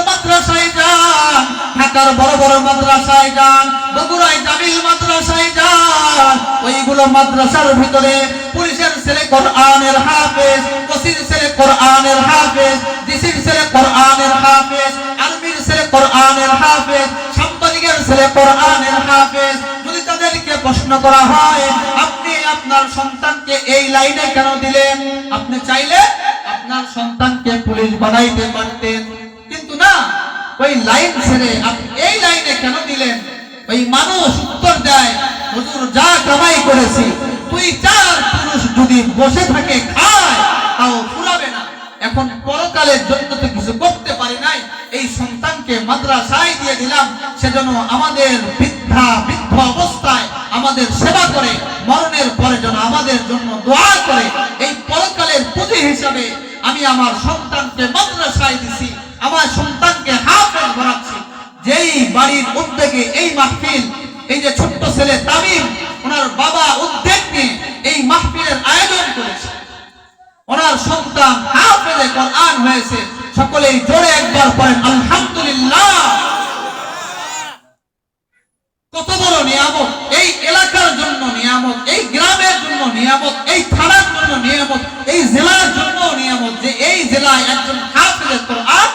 মাদ্রাসায় যান, ঢাকার বড় বড় মাদ্রাসায় যান, বগুড়ায় জামিল মাদ্রাসায় যান। ওইগুলো মাদ্রাসার ভিতরে পুলিশের ছেলে কোরআনের হাফেজ, ওসির ছেলে কোরআনের হাফেজ, ডিসির ছেলে কোরআনের হাফেজ, আর্মির ছেলে কোরআনের হাফেজ, সাংবাদিকের ছেলে কোরআনের হাফেজ। যদি তাদেরকে প্রশ্ন করা হয় আপনি আপনার সন্তানকে এই লাইনে কেন দিলেন, আপনি চাইলে আপনার সন্তানকে পুলিশ বানাইতে পারতেন, কিন্তু না, ওই লাইন ছেড়ে আপনি এই লাইনে কেন দিলেন? ওই মানুষ উত্তর দেয় হুজুর যা কামাই করেছি 2-4 পুরুষ যদি বসে থাকে খায় তাও ফুরাবে না। এখন পরকালের জন্য তো কিছু করতে পারি নাই, এই সন্তানকে মাদ্রাসায় দিয়ে দিলাম, সেজন্য আমাদের বৃদ্ধ অবস্থায় আমাদের সেবা করে, মরণের পরে যেন আমাদের জন্য দোয়া করে। এই পরকালের পুঁজি হিসাবে আমি আমার সন্তানকে মাদ্রাসায় দিছি, আমার সন্তানকে হাফেজ বানাচ্ছি। যেই বাড়ির উদ্যোগে এই মাহফিল, এই যে ছোট্ট ছেলে তামিম, ওনার বাবা উদ্যোগ নিয়ে এই মাহফিলের আয়োজন করেছে, ওনার সন্তান হাফেজে কোরআন হয়েছে। সকলেই জোরে একবার পড়েন আলহামদুলিল্লাহ। কত বড় নিয়ামত, এই এলাকার জন্য নিয়ামত, এই গ্রামের জন্য নিয়ামত, এই থানার জন্য নিয়ামত, এই জেলার জন্য নিয়ামত যে এই জেলায় একজন হাফেজে কোরআন,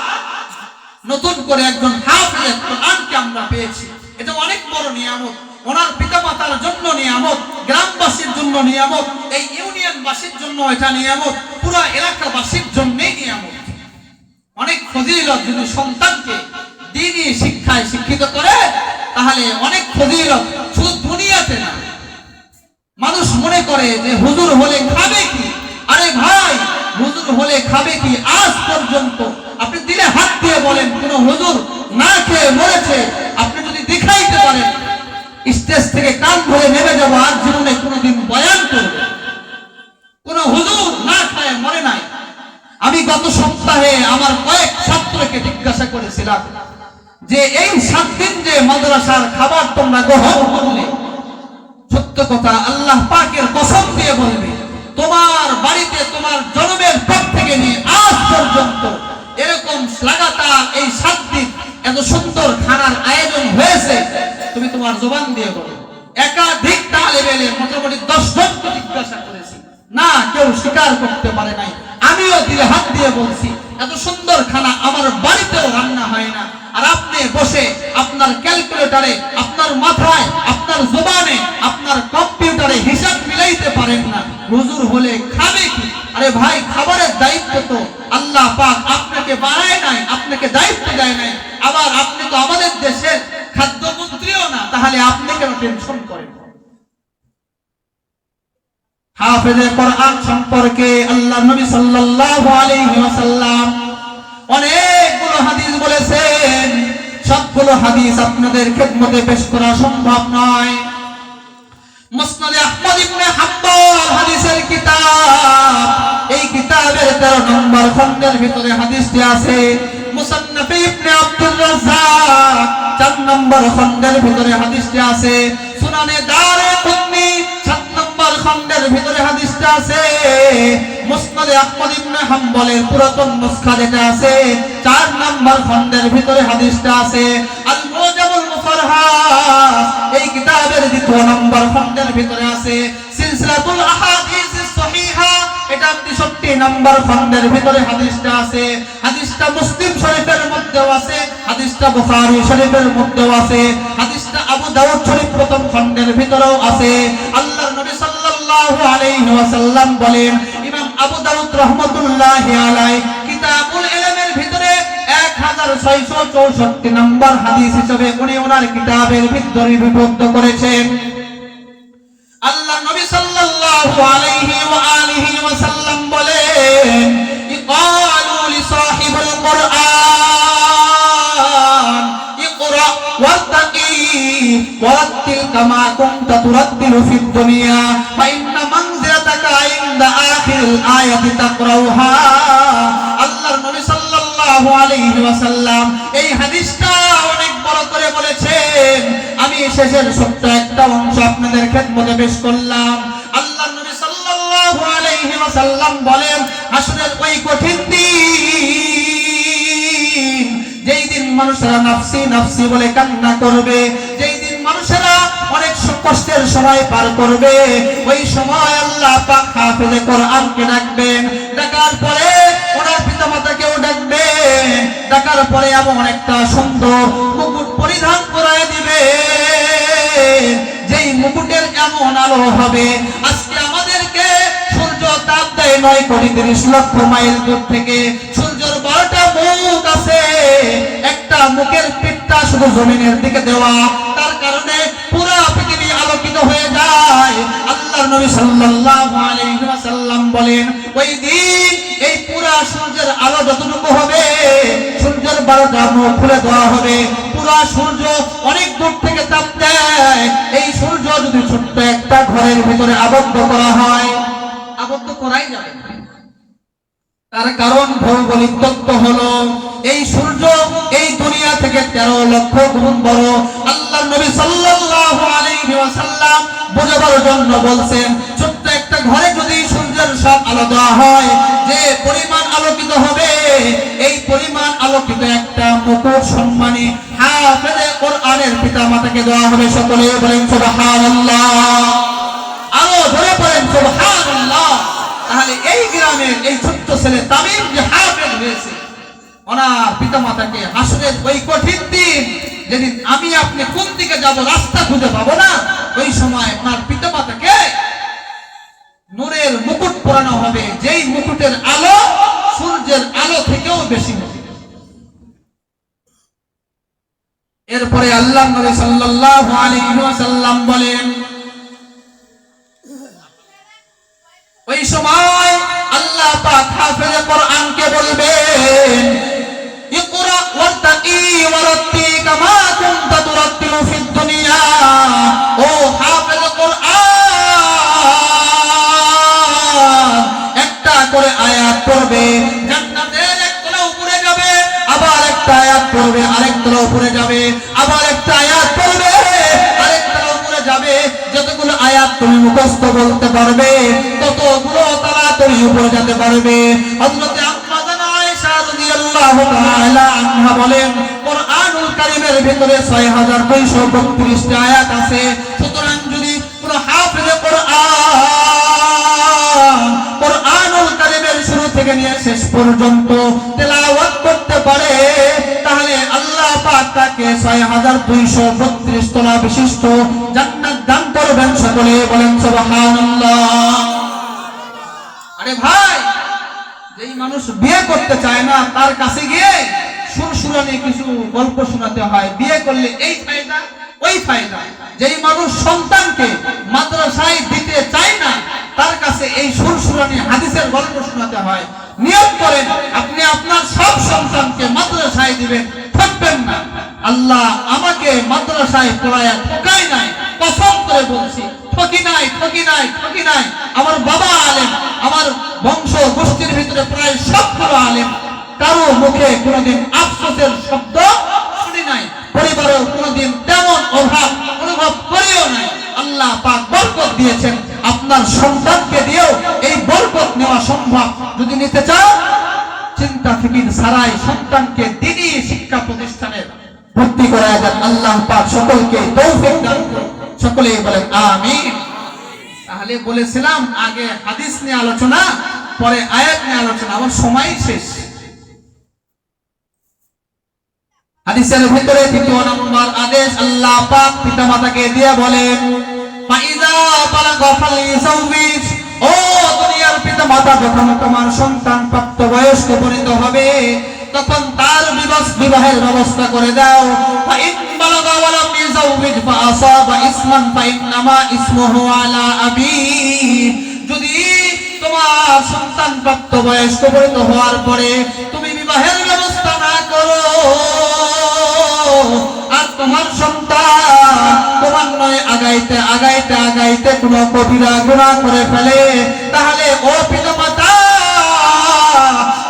নতুন করে একজন হাফেজে কোরআনকে আমরা পেয়েছি। এটা অনেক বড় নিয়ামত। ওনার পিতামাতার জন্য নিয়ামত, গ্রামবাসীর জন্য নিয়ামত, এই ইউনিয়নবাসীর জন্য এটা নিয়ামত, পুরো এলাকাবাসীর জন্যই নিয়ামত। অনেক ফজিলত যদি সন্তানকে দ্বীনি শিক্ষায় শিক্ষিত করে তাহলে অনেক ফজিলত, শুধু দুনিয়াতে না। মানুষ মনে করে যে হুজুর হলে খাবে কি? আরে ভাই, হুজুর হলে খাবে কি? আজ পর্যন্ত আপনি দিলে হাত দিয়ে বলেন কোন হুজুর না খেয়ে মরেছে? আপনি যদি দেখাইতে পারেন, স্টেজ থেকে কান ধরে নেমে যাবো, আর জীবনে কোনোদিন বয়ান করবে। কোন হুজুর না খায় মরে নাই। আমি গত সপ্তাহে আমার কয়েক ছাত্রকে জিজ্ঞাসা করেছিলাম যে এই 7 দিন যে মাদ্রাসার খাবার তোমরা গ্রহণ করলে, সত্য কথা আল্লাহ পাকের কসম দিয়ে বলবে, তোমার বাড়িতে তোমার জন্মের পর থেকে নিয়ে আজ পর্যন্ত এরকম লাগাতার এই 7 দিন এত সুন্দর খানার আয়োজন হয়েছে, তুমি তোমার জবান দিয়ে বলো। একাধিক তালেব ইলম মোটামুটি 10 জনকে জিজ্ঞাসা করেছি, না কেউ স্বীকার করতে পারে নাই। আমিও দিলে হাত দিয়ে বলছি, এত সুন্দর খানা আমার বাড়িতেও রান্না হয় না। আর আপনি বসে আপনার ক্যালকুলেটরে, আপনার মাথায়, আপনার জবানে, আপনার কম্পিউটারে হিসাব মিলাইতে পারেন না হুজুর হলে খাবে কি? আরে ভাই, খাবারের দায়িত্ব তো আল্লাহ পাক আপনাকে বানায় নাই, আপনাকে দায়িত্ব দেয় নাই। আবার আপনি তো আমাদের দেশের খাদ্যমন্ত্রীও না, তাহলে আপনি কেন টেনশন করেন? হাফেজে কোরআন সম্পর্কে আল্লাহ নবী সাল্লাল্লাহু আলাইহি ওয়াসাল্লাম অনেকগুলো হাদিস বলেছেন। সবগুলো হাদিস আপনাদের খেদমতে পেশ করা সম্ভব নয়। মুসনাদে আহমদ ইবনে হাম্বল হাদিসের কিতাব, এই কিতাবের 13 নম্বর খণ্ডের ভিতরে হাদিসটি আছে। মুসান্নাফ ইবনে আব্দুর রাজ্জাক 4 নম্বর খণ্ডের ভিতরে হাদিসটি আছে। সুনানে দারকুতনি 7 নম্বর খণ্ডের ভিতরে হাদিসটা আছে। মুসনাদে আহমদ ইবনে হাম্বলের পুরাতন নুসখা যেটা আছে 4 নম্বর খণ্ডের ভিতরে হাদিসটা আছে। আল মুজামুল মুফারহাস এই কিতাবের 2 নম্বর খণ্ডের ভিতরে আছে। সিলসিলাতুল আহাদিস সহিহা এটা 63 নম্বর খণ্ডের ভিতরে হাদিসটা আছে। হাদিসটা মুসলিম শরীফের মধ্যেও আছে, হাদিসটা বুখারী শরীফের মধ্যেও আছে, হাদিসটা আবু দাউদ শরীফ প্রথম খণ্ডের ভিতরেও আছে। আল্লাহর নবী সাল্লাল্লাহু আলাইহি ওয়াসাল্লাম বলেন, ইমাম আবু দাউদ রাহমাতুল্লাহি আলাইহি কিতাবুল ইলমের ভিতরে 1664 নম্বর হাদিস হিসেবে উনি ওনার কিতাবের ভিতরে লিপিবদ্ধ করেছেন। আল্লাহ নবী সাল্লাল্লাহু আলাইহি ওয়া আলিহি ওয়াসাল্লাম বলেন, ইকালু লি সাহিবুল কুরআন ইকরা ওয়াত্তাকি ওয়ারাত্তিল কামা কুনতা তুরাত্তিলু ফিদ দুনিয়া ফা ইন্না মানজিলাতাকা ইনদা আখিরিল আয়াতি তাকরাউহা। আল্লাহর নবী সাল্লাল্লাহু আলাইহি ওয়াসাল্লাম এই হাদিসটা অনেক বড় করে বলেছেন। আমি শেষের ছোট্ট একটা অংশ আপনাদের খেদমতে পেশ করলাম। আল্লাহর নবী সাল্লাল্লাহু আলাইহি ওয়াসাল্লাম বলেন, হাসরের ওই কঠিন দিন, যেই দিন মানুষেরা নাফসি নাফসি বলে কান্না করবে, যেই দিন মানুষেরা অনেক কষ্টের সময় পার করবে, ওই সময় আল্লাহ পাক হাফেজে কোরআনকে ডাকবেন। ডাকার পরে ওনার পিতামাতাকেও ডাকবেন। ডাকার পরে এমন একটা সুন্দর মুকুট পরিধান করায় দিবে, যেই মুকুটের এমন আলো হবে, আজকে আমাদেরকে সূর্য তাপ দেয় 9 কোটি 30 লক্ষ মাইল দূর থেকে। সূর্যের 12টা মুখ আছে, একটা মুখের পিঠটা শুধু জমিনের দিকে দেওয়া, তার কারণে পুরো পৃথিবী আলোকিত হয়ে যায়। আল্লাহর নবী সাল্লাল্লাহু আলাইহি ওয়াসাল্লাম বলেন, ওই দিন এই পুরো সূর্যের আলো যতটুকু হবে, সূর্যের 12টা মুখ খুলে দেওয়া হবে। পুরো সূর্য অনেক দূর থেকে তাপ দেয়। এই সূর্য যদি ছোট্ট একটা ঘরের ভিতরে আবদ্ধ করা হয়, আবদ্ধ করাই যাবে না। তার কারণ ভৌগোলিক তত্ত্ব হলো এই সূর্য এই দুনিয়া থেকে 13 লক্ষ গুণ বড়। আল্লাহর নবী সাল্লাল্লাহু আলাইহি ওয়াসাল্লাম বোঝাবার জন্য বলছেন, ছোট্ট একটা ঘরে যদি সূর্যের সব আলো দেওয়া হয়, যে পরিমাণ আলোকিত হবে এই পরিমাণ আলোকিত একটা মুকুট সম্মানী হাফেজে কোরআনের পিতামাতাকে দেওয়া হবে। সকলে বলেন সুবহানাল্লাহ, আরো ধরে পড়েন সুবহানাল্লাহ। তাহলে এই গ্রামের এই ছোট্ট ছেলে তামিম যে হাফেজ হয়েছে, ওনার পিতামাতাকে হাসরের ওই কঠিন দিন যেদিন আমি আপনি কোন দিকে যাব রাস্তা খুঁজে পাবো না, ওই সময় ওনার পিতামাতাকে নূরের মুকুট পরানো হবে, যেই মুকুটের আলো সূর্যের আলো থেকেও বেশি হবে। এরপরে আল্লাহ নবী সাল্লাল্লাহু আলাইহি ওয়াসাল্লাম বলেন, ওই সময় আল্লাহ পাক হাফেজে কোরআনকে বলবেন, ইকরা ওয়ারতাকি ওয়ারাত্তি কামা কুনতা তুরাত্তিলু ফিদ দুনিয়া। ও হাফেজে কোরআন, একটা করে আয়াত পড়বে, জান্নাতের একতলা উপরে যাবে, আবার একটা আয়াত পড়বে আরেকতলা উপরে যাবে, আবার একটা আয়াত পড়বে আরেকতলা উপরে যাবে। যতগুলো আয়াত তুমি মুখস্থ বলতে পারবে ততগুলো তাড়াতাড়ি উপরে যেতে পারবে। হযরত আম্মা জানা আয়েশা রাদিয়াল্লাহু তাআলা আনহা বলেন, কোরআনুল কারীমের ভিতরে ৬২৩২ টা আয়াত আছে। সুতরাং যদি কোনো হাফেজে কোরআনুল কারীমের শুরু থেকে নিয়ে শেষ পর্যন্ত তেলাওয়াত করতে পারে, তাহলে আল্লাহ পাক তাকে ৬২৩২ তলা বিশিষ্ট জান্নাত দান করবেন। সকলে বলেন সুবহানাল্লাহ। আরে ভাই, যেই মানুষ বিয়ে করতে চায় না তার কাছে গিয়ে সুরসুরানি কিছু গল্প শোনাতে হয়, বিয়ে করলে এই ফায়দা ওই ফায়দা। যেই মানুষ সন্তানকে মাদ্রাসায় দিতে চায় না তার কাছে এই সুরসুরানি হাদিসের গল্প শোনাতে হয়। নিয়ত করেন আপনি আপনার সব সন্তানকে মাদ্রাসায় দিবেন, ঠকবেন না। আল্লাহ আমাকে মাদ্রাসায় পড়ায়া ঠকায় নাই, কসম করে বলছি, ঠকি নাই ঠকি নাই ঠকি নাই। আমার বাবা আলেম, আমার বংশ গোষ্ঠীর ভিতরে প্রায় সবগুলো আলেম, কারো মুখে কোনোদিন আফসোসের শব্দ শুনি নাই, পরিবারেও কোনোদিন তেমন অভাব অনুভব করিও নাই। আল্লাহ পাক বরকত দিয়েছেন, আপনার সন্তানকে দিয়েও এই বরকত নেওয়া সম্ভব। যদি নিতে চাও চিন্তা ফিকির ছাড়াই সন্তানকে দ্বীনি শিক্ষা প্রতিষ্ঠানে ভর্তি করায় দেন। আল্লাহ পাক সকলকে তৌফিক দান করুন। সকলেই বলেন আমিন। তাহলে বলেছিলাম আগে হাদিস নিয়ে আলোচনা, পরে আয়াত নিয়ে আলোচনা, আমার সময় শেষ। হাদিসের ভিতরে দ্বিতীয় নম্বর আদেশ আল্লাহ পাক পিতামাতাকে দিয়ে বলেন, ফাইযা বালাগা ফালিযাওবিজ। ও দুনিয়ার পিতামাতা, যখন তোমার সন্তান প্রাপ্তবয়স্ক পরিণত হবে তখন তার বিবাহের ব্যবস্থা করে দাও। ফাইন বালাগা ওয়া লাম ইয়াযাওবিজ ফাআসাবা ইসমান ফাইন্নামা ইসমুহু আলা আবি। যদি তোমার সন্তান প্রাপ্তবয়স্ক পরিণত হওয়ার পরে তুমি বিবাহের ব্যবস্থা না করো আর তোমার সন্তান ক্রমান্বয়ে আগাইতে আগাইতে আগাইতে কোনো কবিরা গুনাহ করে ফেলে, তাহলে ও পিতামাতা,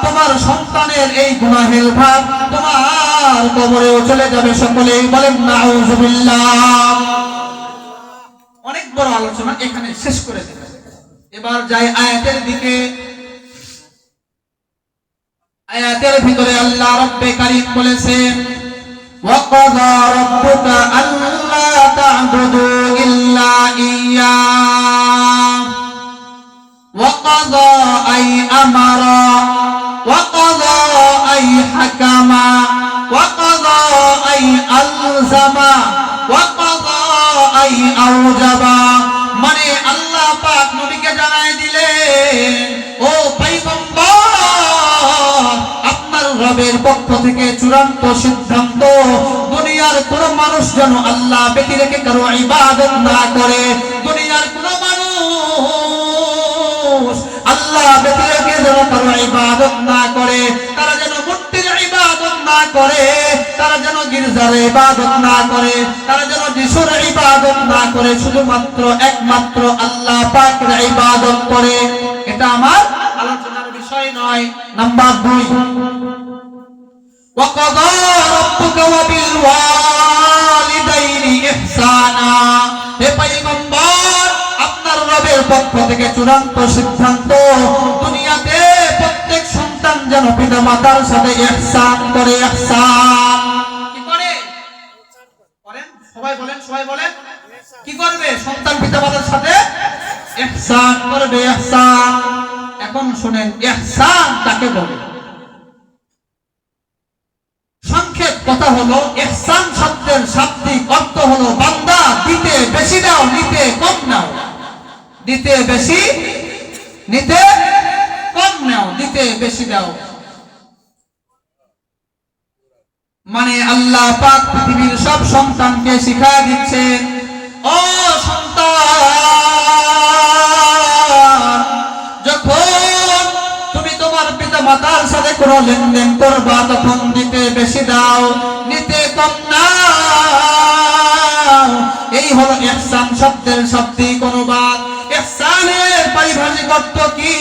তোমার সন্তানের এই গুনাহের ভাগ তোমার কবরেও চলে যাবে। সকলেই বলেন নাউযুবিল্লাহ। অনেক বড় আলোচনা এখানে শেষ করে দেব। এবার যাই আয়াতের দিকে। আয়াতের ভিতরে আল্লাহ রব্বে কারীম বলেছেন, وَقَضَى رَبُّكَ أَلَّا تَعْبُدُوا إِلَّا إِيَّاهُ وَقَضَى أَيْ أَمَرَ وَقَضَى أَيْ حَكَمَ وَقَضَى أَيْ أَلْزَمَ وَقَضَى أَيْ أَوْجَبَ। মানে আল্লাহ পাক নবীকে জানায় দিলেন, ও পয়গম্বর, আপনার রবের পক্ষ থেকে চূড়ান্ত সিদ্ধান্ত, দুনিয়ার কোন মানুষ যেন আল্লাহ ব্যতি রেখে কারো ইবাদত না করে। দুনিয়ার কোন মানুষ আল্লাহ ব্যতি রেখে যেন কারো ইবাদত না করে, তারা যেন মূর্তির ইবাদত না করে, তারা যেন গির্জার ইবাদত না করে, তারা যেন যিশুর ইবাদত না করে, শুধুমাত্র একমাত্র আল্লাহ পাকের ইবাদত করে। এটা আমার আলোচনার বিষয় নয়। নাম্বার 2, وَقَضَى رَبُّكَ وَبِالْوَالِدَيْنِ إِحْسَانًا। হে পয়গম্বর, আপনার রবের পক্ষ থেকে চূড়ান্ত সিদ্ধান্ত, দুনিয়াতে প্রত্যেক সন্তান যেন পিতা মাতার সাথে ইহসান করে। ইহসান কি করে? করেন সবাই বলেন, সবাই বলেন কি করবে? সন্তান পিতা মাতার সাথে ইহসান করবে। ইহসান, এখন শুনেন ইহসান কাকে বলে। সংক্ষেপ কথা হলো, ইহসান শব্দের শাব্দিক অর্থ হলো বান্দা দিতে বেশি দাও, নিতে কম নাও। দিতে বেশি, নিতে কম নাও। দিতে বেশি দাও মানে আল্লাহ পাক পৃথিবীর সব সন্তানকে শিখায়া দিচ্ছেন, ও সন্তান, যখন তুমি তোমার পিতা মাতার সাথে কোনো লেনদেন করবা তখন দিতে বেশি দাও, নিতে কম নাও। এই হলো ইহসান শব্দের শাব্দিক অনুবাদ। ইহসানের পারিভাষিক অর্থ কি?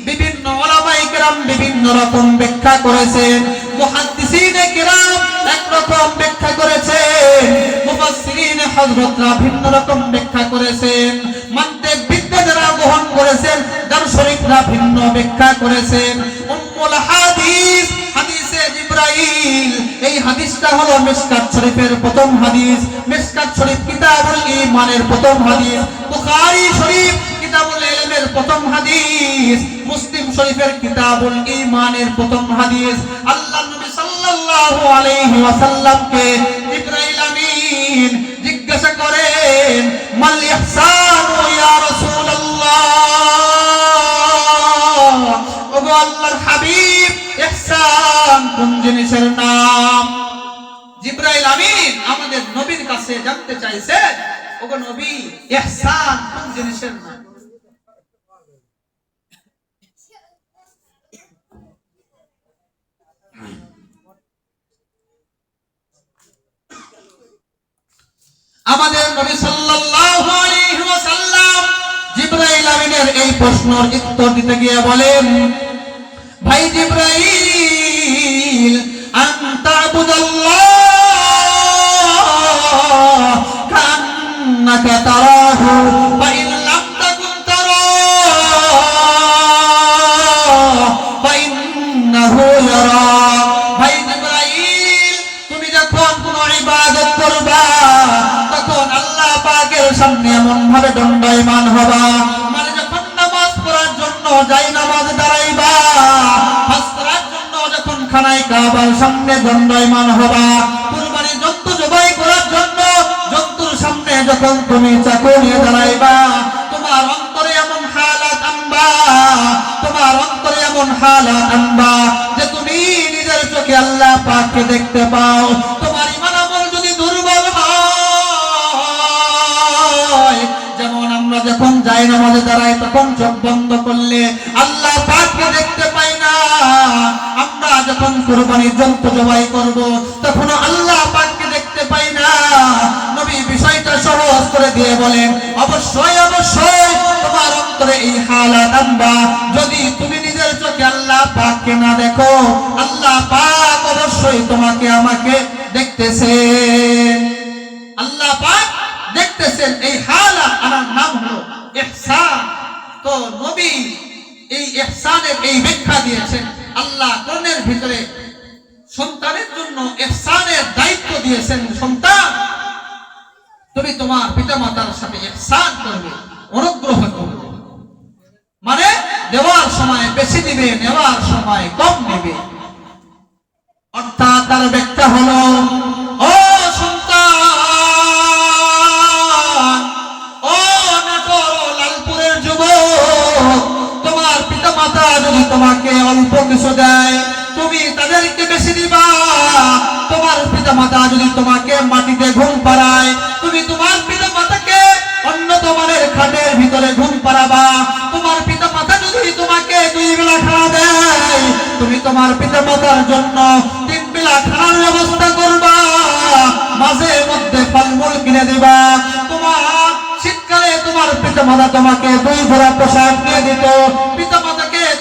বিভিন্ন উলামায়ে কেরাম বিভিন্ন রকম ব্যাখ্যা করেছেন। মুহাদ্দিসিনে কেরাম একরকম ব্যাখ্যা করেছেন, মুফাসসিরিনে হযরতরা ভিন্ন রকম ব্যাখ্যা করেছেন, মান্তিক বিদ্যা যারা গ্রহণ করেছেন দার্শনিকরা ভিন্ন ব্যাখ্যা করেছেন। উম্মুল হাদিস হাদিসে জিবরাইল, এই হাদিসটা হলো মিশকাত শরীফের প্রথম হাদিস। মিশকাত শরীফ কিতাবুল ঈমানের প্রথম হাদিস, বুখারী শরীফ কিতাবুল ইলমের প্রথম হাদিস, মুসলিম শরীফের কিতাবুল ঈমানের প্রথম হাদিস। আল্লাহ নবী সাল্লাল্লাহু আলাইহি ওয়াসাল্লামকে জিবরাইল আমিন জিজ্ঞাসা করেন, মাল ইহসানু ইয়া রাসূলুল্লাহ, ওগো আল্লাহর হাবিব, ইহসান কোন জিনিসের নাম? জিবরাইল আমিন আমাদের নবীর কাছে জানতে চাইছে, ওগো নবী, ইহসান কোন জিনিসের নাম? আমাদের নবী সাল্লাল্লাহু আলাইহি ওয়াসাল্লাম জিবরাইল আমিনের এই প্রশ্নের উত্তর দিতে গিয়ে বলেন, ভাই জিবরাইল, আনতা আবুদাল্লাহ কান্নাকা তারাহু ফা ইন লাম তাকুন তারাহু ফা ইন্নাহু ইয়ারা। ভাই জিবরাইল, তুমি যখন কোনো ইবাদত করবা তখন আল্লাহ পাকের সামনে এমন ভাবে দণ্ডায়মান হবা, মানে যখন নামাজ পড়ার জন্য যাই নামাজ দাঁড়াইবা, হজ করার জন্য যখন খানায় কাবার সামনে দণ্ডায়মান হবা, কুরবানি জন্তু জবাই করার জন্য জন্তুর সামনে যখন তুমি চাকু নিয়ে দাঁড়াইবা, তোমার অন্তরে এমন হালাত আনবা, তোমার অন্তরে এমন হালাত আনবা যে তুমি নিজের চোখে আল্লাহ পাককে দেখতে পাও। তোমার ঈমান আমল যদি দুর্বল হয়, যেমন আমরা যখন যাই নামাজে দাঁড়াই তখন চোখ বন্ধ করলে আল্লাহ পাককে দেখতে পাই না, আমরা যখন কুরবানির জন্তু জবাই করব তখন আল্লাহ পাককে দেখতে পাই না। নবী বিষয়টা সহজ করে দিয়ে বলেন, অবশ্যই অবশ্যই তোমার অন্তরে এই হালাত আনবা। যদি তুমি নিজের চোখে আল্লাহ পাককে না দেখো, আল্লাহ পাক অবশ্যই তোমাকে আমাকে দেখতেছেন। আল্লাহ পাক দেখতেছেন, এই হালাত আনার নাম হলো ইহসান। তো নবী এই ইহসানের এই ব্যাখ্যা দিয়েছেন। আল্লাহ কোরআনের ভিতরে সন্তানের জন্য ইহসানের দায়িত্ব দিয়েছেন, সন্তান তুমি তোমার পিতামাতার সাথে ইহসান করবে, অনুগ্রহ করবে, মানে দেওয়ার সময় বেশি দিবে, নেওয়ার সময় কম নেবে। অর্থাৎ তার ব্যাখ্যা হলো, ও সন্তান, ও নাটোর ও লালপুরের যুবক, তোমার পিতামাতা যদি তোমাকে অল্প কিছু দেয় তুমি তাদেরকে বেশি দিবা। তোমার পিতামাতা যদি তোমাকে মাটিতে ঘুম পাড়ায় তুমি তোমার পিতামাতাকে উন্নত মানের খাটের ভিতরে ঘুম পাড়াবা। তোমার পিতামাতা যদি তোমাকে 2 বেলা খানা দেয় তুমি তোমার পিতামাতার জন্য 3 বেলা খানার ব্যবস্থা করবা, মাঝে মধ্যে ফলমূল কিনে দিবা। তোমার শীতকালে তোমার পিতামাতা তোমাকে 2 জোড়া পোশাক নিয়ে দিত,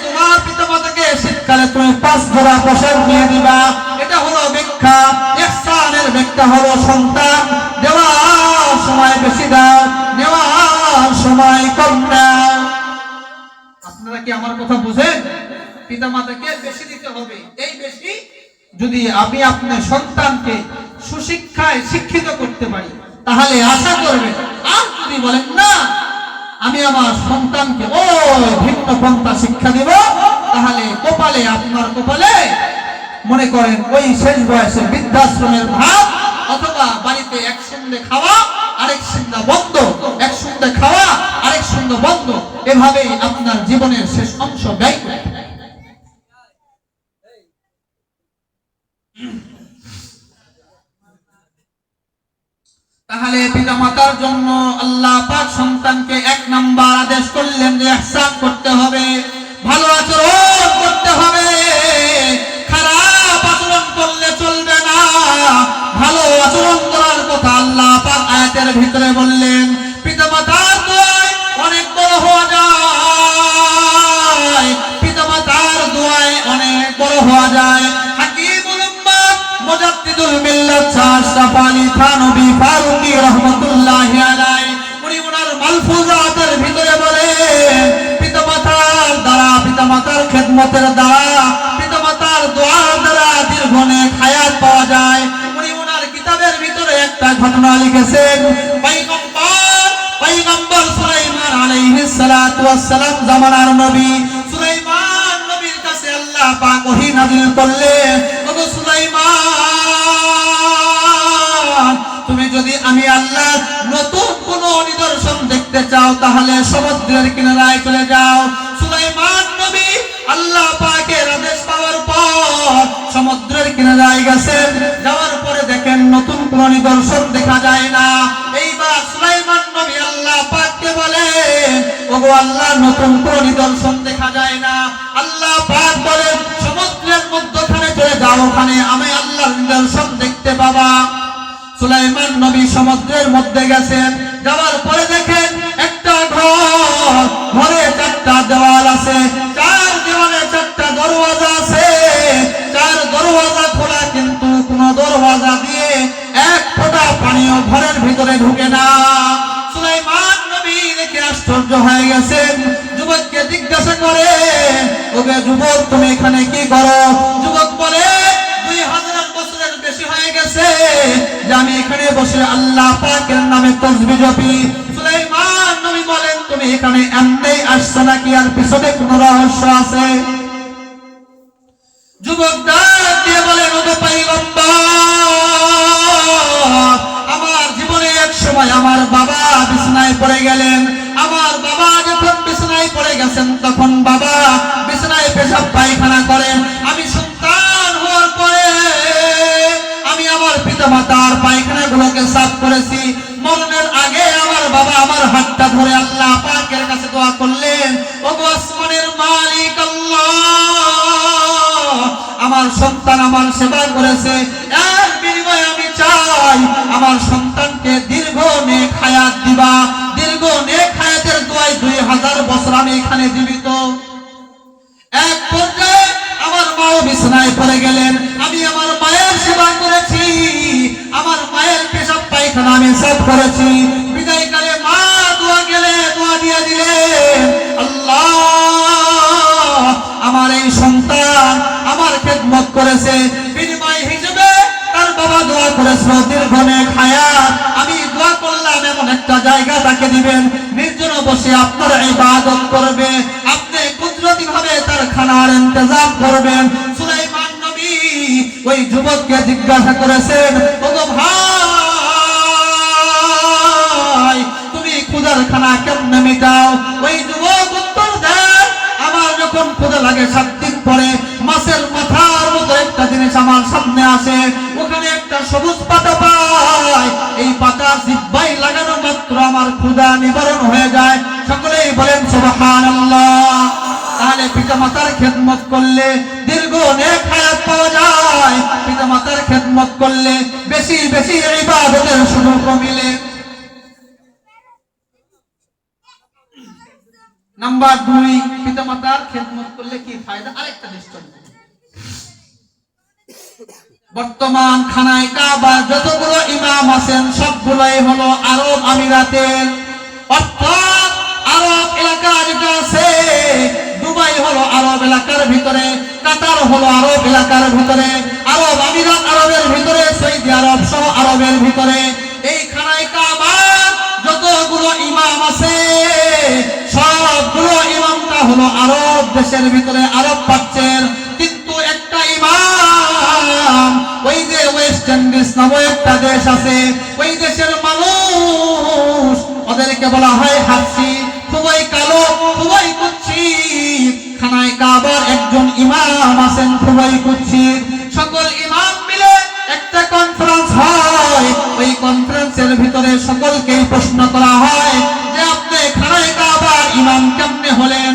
তোমার পিতামাতাকে শীতকালে তুমি 5 জোড়া পোশাক নিয়ে দিবা। এটা হলো ব্যাখ্যা। ইহসানের ব্যাখ্যা হলো, সন্তান দেওয়ার সময় বেশি দাও, নেওয়ার সময় কম দাও। পিতামাতাকে বেশি দিতে হবে। এই বেশি যদি আমি আপনার সন্তানকে সুশিক্ষায় শিক্ষিত করতে পারি তাহলে আশা করবেন। আর যদি বলেন না আমি আমার সন্তানকে ও ভিন্ন পন্থা শিক্ষা দিব, তাহলে কপালে আপনার কপালে মনে করেন ওই শেষ বয়সে বৃদ্ধাশ্রমের ভাব, অথবা বাড়িতে এক সঙ্গে খাওয়া আরেক সঙ্গে বন্ধ, এক সঙ্গে খাওয়া আরেক সঙ্গে বন্ধ, এভাবেই আপনার জীবনের শেষ অংশ ব্যয় করে। তাহলে পিতামাতার জন্য আল্লাহ পাক সন্তানকে 1 নাম্বার আদেশ করলেন যে ইহসান করতে হবে, ভালো আচরণ করতে হবে, খারাপ আচরণ করলে চলবে না। ভালো আচরণ করার কথা আল্লাহ পাক আয়াতের ভিতরে বললেন। পিতামাতার দোয়ায় অনেক বড় হওয়া যায়, পিতামাতার দোয়ায় অনেক বড় হওয়া যায়। হাকিমুল উম্মাত মুজাদ্দিদুল মিল্লাত আশরাফ আলী থানভী ফারুকী রাহমাতুল্লাহি আলাইহি উনি ওনার মালফুজাতের ভিতরে বলেন পিতামাতার দ্বারা, পিতামাতার খেদমতের দ্বারা, পিতামাতার দোয়ার দ্বারা দীর্ঘনেক হায়াত পাওয়া যায়। উনি ওনার কিতাবের ভিতরে একটা ঘটনা লিখেছেন। পয়গম্বর সুলাইমান আলাইহিস সালাতু ওয়াস সালাম জামানার নবী সুলাইমান নবীর কাছে আল্লাহ পাক ওহী নাযিল করলেন, ওগো সুলাইমান তুমি যদি আমি আল্লাহ নতুন কোন নিদর্শন দেখতে চাও তাহলে সমুদ্রের কিনারায় চলে যাও। সুলাইমান নবী আল্লাহ পাকের আদেশ পাওয়ার পর সমুদ্রের কিনারায় গেছেন, যাওয়ার পরে দেখেন নতুন কোন নিদর্শন দেখা যায় না। এইবার সুলাইমান নবী আল্লাহ পাককে বলেন, ওগো আল্লাহ নতুন কোন নিদর্শন দেখা যায় না। আল্লাহ পাক বলেন সমুদ্রের মধ্যখানে চলে যাও, ওখানে আমি আল্লাহর নিদর্শন দেখতে পাবা। সুলাইমান নবী সমুদ্রের মধ্যে গেছেন, যাওয়ার পরে দেখেন একটা ঘর, ঘরে 4টা দেওয়াল আছে, 4 দেওয়ালে 4টা দরওয়াজা আছে, 4 দরওয়াজা খোলা, কিন্তু কোন দরওয়াজা দিয়ে এক ফোঁটা পানিও ঘরের ভিতরে ঢুকে না। সুলাইমান নবী দেখে আশ্চর্য হয়ে গেছেন, যুবককে জিজ্ঞাসা করে, ওকে যুবক তুমি এখানে কি করো? যুবক বলে 2000 বছরের বেশি হয়ে গেছে যে আমি এখানে বসে আল্লাহ পাকের নামে তাসবিহ জপি। সুলাইমান নবী বলেন তুমি এখানে এমনি আসছো নাকি আর পিছনে কোনো রহস্য আছে? যুবক ডাক দিয়ে বলেন, ওগো পয়গম্বর আমার জীবনে এক সময় আমার বাবা বিছানায় পড়ে গেলেন, আমার বাবা যখন বিছানায় পড়ে গেছেন তখন বাবা বিছানায় পেশাব পায়খানা করেন। আমি সন্তান হওয়ার পরে আমি আমার পিতামাতার পায়খানা গুলোকে সাফ করেছি। মরণের আগে আমার বাবা আমার হাতটা ধরে আল্লাহ পাকের কাছে দোয়া করলেন, ওগো আসমানের মালিক আল্লাহ আমার সন্তান আমার সেবা করেছে, এর বিনিময়ে আমি চাই আমার সন্তানকে দীর্ঘ নেক হায়াত দিবা। দীর্ঘ নেক হায়াতের দোয়ায় 2000 বছর আমি এখানে জীবিত। এক পর্যায়ে আমার মাও বিছানায় পড়ে গেলেন, আমি আমার মায়ের সেবা করেছি, আমার মায়ের পেশাব পায়খানা আমি সাফ করেছি। বিদায়কালে মা দোয়া দিয়ে দিলেন, আল্লাহ আমার এই সন্তান আমার খেদমত করেছে, বিনিময় হিসেবে তার বাবা দোয়া করেছিল দীর্ঘ নেক হায়াত। আমি দোয়া করলাম এমন একটা জায়গা তাকে দিবেন, নির্জন বসে আপনার ইবাদত করবে, আপনি কুদরতি ভাবে তার খানার ইন্তজাম করবেন। সুলাইমান নবী ওই যুবককে জিজ্ঞাসা করেছেন, ওগো ভাই তুমি ক্ষুধার খানা কেমনে মিটাও? ওই যুবক উত্তর দেন, আমার যখন ক্ষুধা লাগে 7 দিন পরে মাছের মাথার মতো একটা জিনিস আমার সামনে আসে, ওখানে একটা সবুজ পাতা পাই, এই পাতা জিহ্বায় লাগানো মাত্র আমার ক্ষুধা নিবারণ হয়ে যায়। সকলেই বলেন সুবহানাল্লাহ। তাহলে পিতামাতার খেদমত করলে দীর্ঘ নেক হায়াত পাওয়া যায়, পিতামাতার খেদমত করলে বেশি বেশি ইবাদতের সুযোগ মিলে। নাম্বার 2, পিতামাতার খেদমত করলে কি ফায়দা? আরেকটা দৃষ্টান্ত, বর্তমান খানায় কাবা যতগুলো ইমাম আছেন সবগুলোই হলো আরব আমিরাতের, অর্থাৎ আরব এলাকা যেটা আছে দুবাই হলো আরব এলাকার ভিতরে, কাতার হলো আরব এলাকার ভিতরে, আরব আমিরাত আরবের ভিতরে, সৌদি আরব সহ আরবের ভিতরে এই খানায় কাবার যতগুলো ইমাম আছে সবগুলো ইমামটা হলো আরব দেশের ভিতরে, আরব পাচ্ছেন। কিন্তু একটা ইমাম ওই যে ওয়েস্ট ইন্ডিজ নামে একটা দেশ আছে, ওই দেশের মানুষ ওদেরকে বলা হয় হাবশি, খুবই কালো, খুবই কুৎসিত। খানায় কাবার একজন ইমাম আছেন খুবই কুৎসিত। সকল ইমাম মিলে একটা কনফারেন্স হয়, ওই কনফারেন্সের ভিতরে সকলকে প্রশ্ন করা হয় যে আপনি খানায় কাবার ইমাম কেমনে হলেন,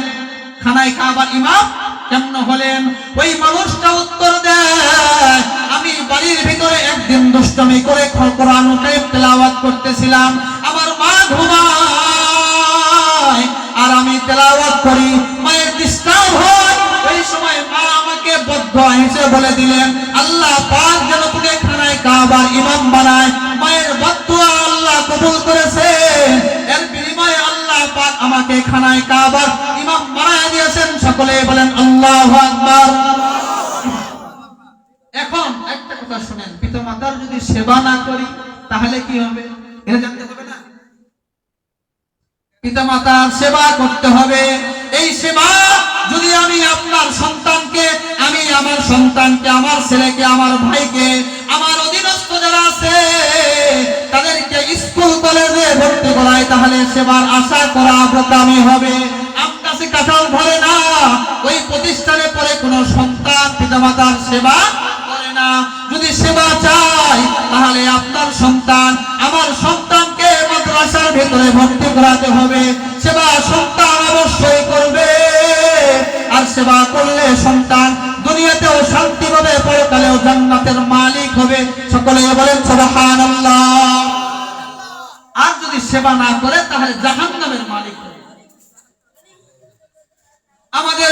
খানায় কাবার ইমাম কেমনে হলেন? ওই মানুষটা উত্তর দেয়, আমি বাড়ির ভিতরে একদিন দুষ্টমি করে কোরআন তেলাওয়াত করতেছিলাম, আমার মা ঘুমায় আর আমি তেলাওয়াত করি, মায়ের ডিস্টার্ব হয়। ওই সময় মা আমাকে বদদুয়া হিসেবে বলে দিলেন, আল্লাহ পাক যেন তোকে খানায় কাবার ইমাম বানায়। মায়ের বদদুয়া আল্লাহ কবুল করেছে, এর বিনিময়ে আল্লাহ পাক আমাকে খানায় কাবার ইমাম বানায় দিয়েছেন। সকলে বলেন আল্লাহু আকবার। এখন একটা কথা শুনেন, পিতামাতার যদি সেবা না করি তাহলে কি হবে এটা জানতে হবে না? পিতামাতার সেবা করতে হবে। এই সেবা যদি আমি আপনার সন্তানকে, আমি আমার সন্তানকে, আমার ছেলেকে, আমার ভাইকে, আমার অধীনস্থ যারা আছে তাদেরকে স্কুল কলেজে ভর্তি করাই, তাহলে সেবার আশা করা বোকামি হবে। আম গাছে কাঁঠাল ধরে না, ওই প্রতিষ্ঠানে পড়ে কোন সন্তান পিতামাতার সেবা করে না। যদি সেবা চাই তাহলে আপনার সন্তান, আমার সন্তানকে মাদ্রাসার ভেতরে ভর্তি করাতে হবে। সেবা সন্তান অবশ্যই করবে, আর সেবা করলে সন্তান দুনিয়াতেও শান্তি পাবে, পরকালেও জান্নাতের মালিক হবে। সকলে বলেন সুবহানাল্লাহ। আর যদি সেবা না করে তাহলে জাহান্নামের মালিক হবে। আমাদের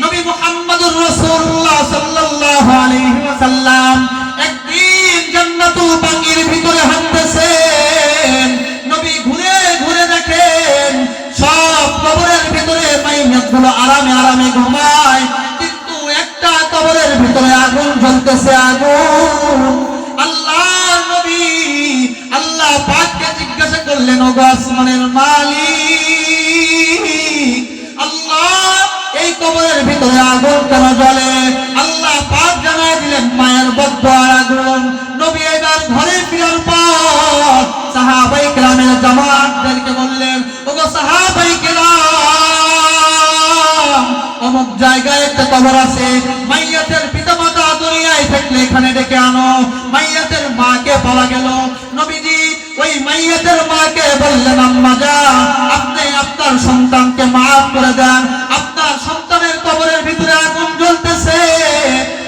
নবী মুহাম্মদুর রাসূলুল্লাহ সাল্লাল্লাহু আলাইহি ওয়াসাল্লাম একদিন জান্নাতুল বাকির ভিতরে হাঁটতেছেন। নবী ঘুরে ঘুরে দেখেন সব কবরের ভিতরে মাইয়াতগুলো আরামে আরামে ঘুমায়, কিন্তু একটা কবরের ভিতরে আগুন জ্বলতেছে, আগুন। আল্লাহর নবী আল্লাহ পাককে জিজ্ঞাসা করলেন, ওগো আসমানের মালিক আল্লাহ, এই কবরের ভিতরে আগুন কেন জ্বলে? আল্লাহ পাক জানায় দিলেন, মায়ের বদদুয়ার আগুন। নবী এবার ঘরে ফিরার পর সাহাবায়ে কেরামের জামাতদেরকে বললেন, ওগো সাহাবায়ে কেরাম, অমুক জায়গায় একটা কবর আছে, মাইয়াতের পিতামাতা দুনিয়ায় থাকলে এখানে ডেকে আনো। মাইয়াতের মাকে পাওয়া গেল। নবীজি ওই মাইয়াতের মাকে বললেন, আম্মা যান, আপনি আপনার সন্তানকে মাফ করে দেন, আপনার সন্তানের কবরের ভিতরে আগুন জ্বলতেছে।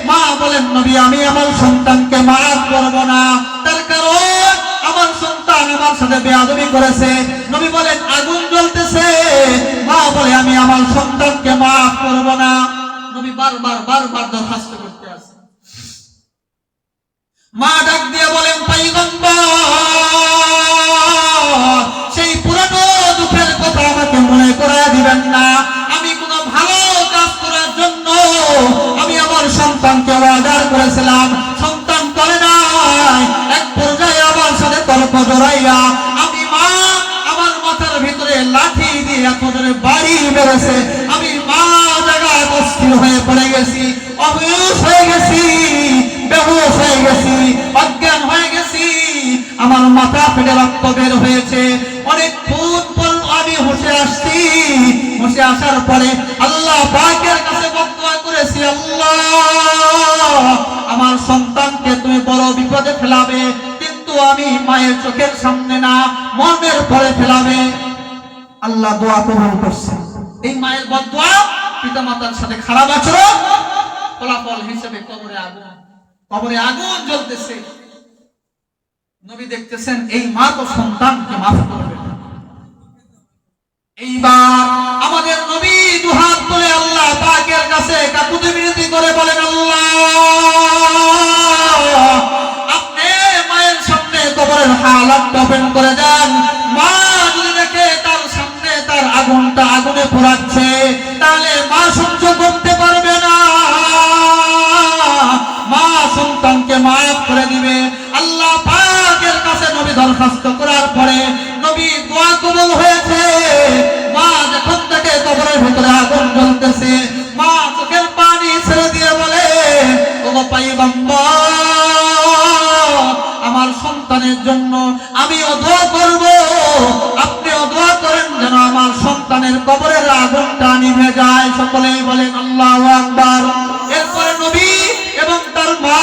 মা বলেন, নবী আমি আমার সন্তানকে মাফ করব না, তার কারণ আমার সন্তান আমার সাথে বেয়াদবি করেছে। নবী বলেন, আগুন জ্বলতেছে। মা বলে, আমি আমার সন্তানকে মাফ করব না। নবী বারবার দরখাস্ত করতে আছে। মা ডাক দিয়ে বলেন, পয়গম্বর, সেই পুরানো দুঃখের কথা আমাকে মনে করায় দিবেন না। আমি কোনো ভালো কাজ করার জন্য আমি আমার সন্তানকে অর্ডার করেছিলাম, সন্তান করে নাই। এক পর্যায়ে আমার সাথে তর্ক জড়াইয়া আমি মা আমার মাথার ভিতরে লাঠি দিয়ে এত জোরে বাড়ি মেরেছে। আমি মা জায়গায় অস্থির হয়ে পড়ে গেছি, অবেহুশ হয়ে গেছি, বেহুশ হয়ে গেছি, অজ্ঞান হয়ে গেছি। আমার মাথা ফেটে রক্ত বের হয়েছে। অনেকক্ষণ পর আমি হুঁশে আসছি। হুঁশে আসার পরে আল্লাহ পাকের কাছে বদদুয়া করেছি, আল্লাহ আমার সন্তানকে তুমি বড় বিপদে ফেলাবে, কিন্তু আমি মায়ের চোখের সামনে না, মনের পরে ফেলাবে। আল্লাহ দোয়া কবুল করছে। এই মায়ের বদদুয়া, পিতামাতার সাথে খারাপ আচরণ, ফলাফল হিসেবে কবরে আগুন জ্বলতেছে। নবী দেখতেছেন এই মা তো সন্তানকে মাফ করবে। এইবার আমাদের নবী দুহাত তুলে আল্লাহ পাকের কাছে কাকুতি মিনতি করে বলেন, আল্লাহ আপনি মায়ের সামনে কবরের হালাত ওপেন করে দেন। মা যদি দেখে তার সামনে তার আগুনটা আগুনে পোড়াচ্ছে, তাহলে দিবে। আল্লাহ পাকের কাছে নবী দরখাস্ত করার পরে নবী দোয়া কবুল হয়েছে। মা যখন থেকে কবরের ভিতরে আগুন জ্বলতেছে, মা চোখের পানি ছেড়ে দিয়ে বলে, ওগো পয়গম্বর, আমার সন্তানের জন্য আমিও দোয়া করব, আপনিও দোয়া করেন যেন আমার সন্তানের কবরের আগুনটা নিভে যায়। সকলেই বলেন আল্লাহু আকবার। এরপরে নবী এবং তার মা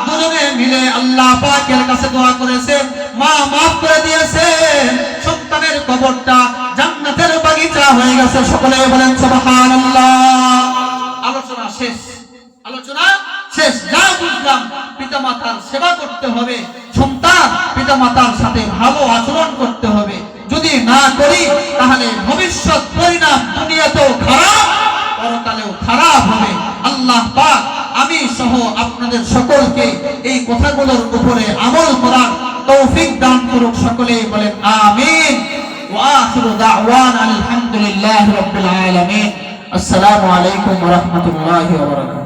দুজনে মিলে আল্লাহ পাকের কাছে দোয়া করেছেন, মা মাফ করে দিয়েছেন, সন্তানের কবরটা জান্নাতের বাগিচা হয়ে গেছে। সকলেই বলেন সুবহানাল্লাহ। আলোচনা শেষ, আলোচনা শেষ। যা বুঝলাম, পিতামাতার সেবা করতে হবে, সন্তান পিতামাতার সাথে ভালো আচরণ করতে হবে। যদি না করি তাহলে ভবিষ্যৎ পরিণাম দুনিয়াতেও খারাপ, পরকালেও খারাপ হবে। আল্লাহ পাক আমি সহ আপনাদের সকলকে এই কথাগুলোর উপরে আমল করার তৌফিক দান করুক। সকলেই বলেন আমিন। ওয়া আখিরু দাওয়ানা আলহামদুলিল্লাহি রাব্বিল আলামিন। আসসালামু আলাইকুম ওয়া রাহমাতুল্লাহি ওয়া বারাকাতুহু।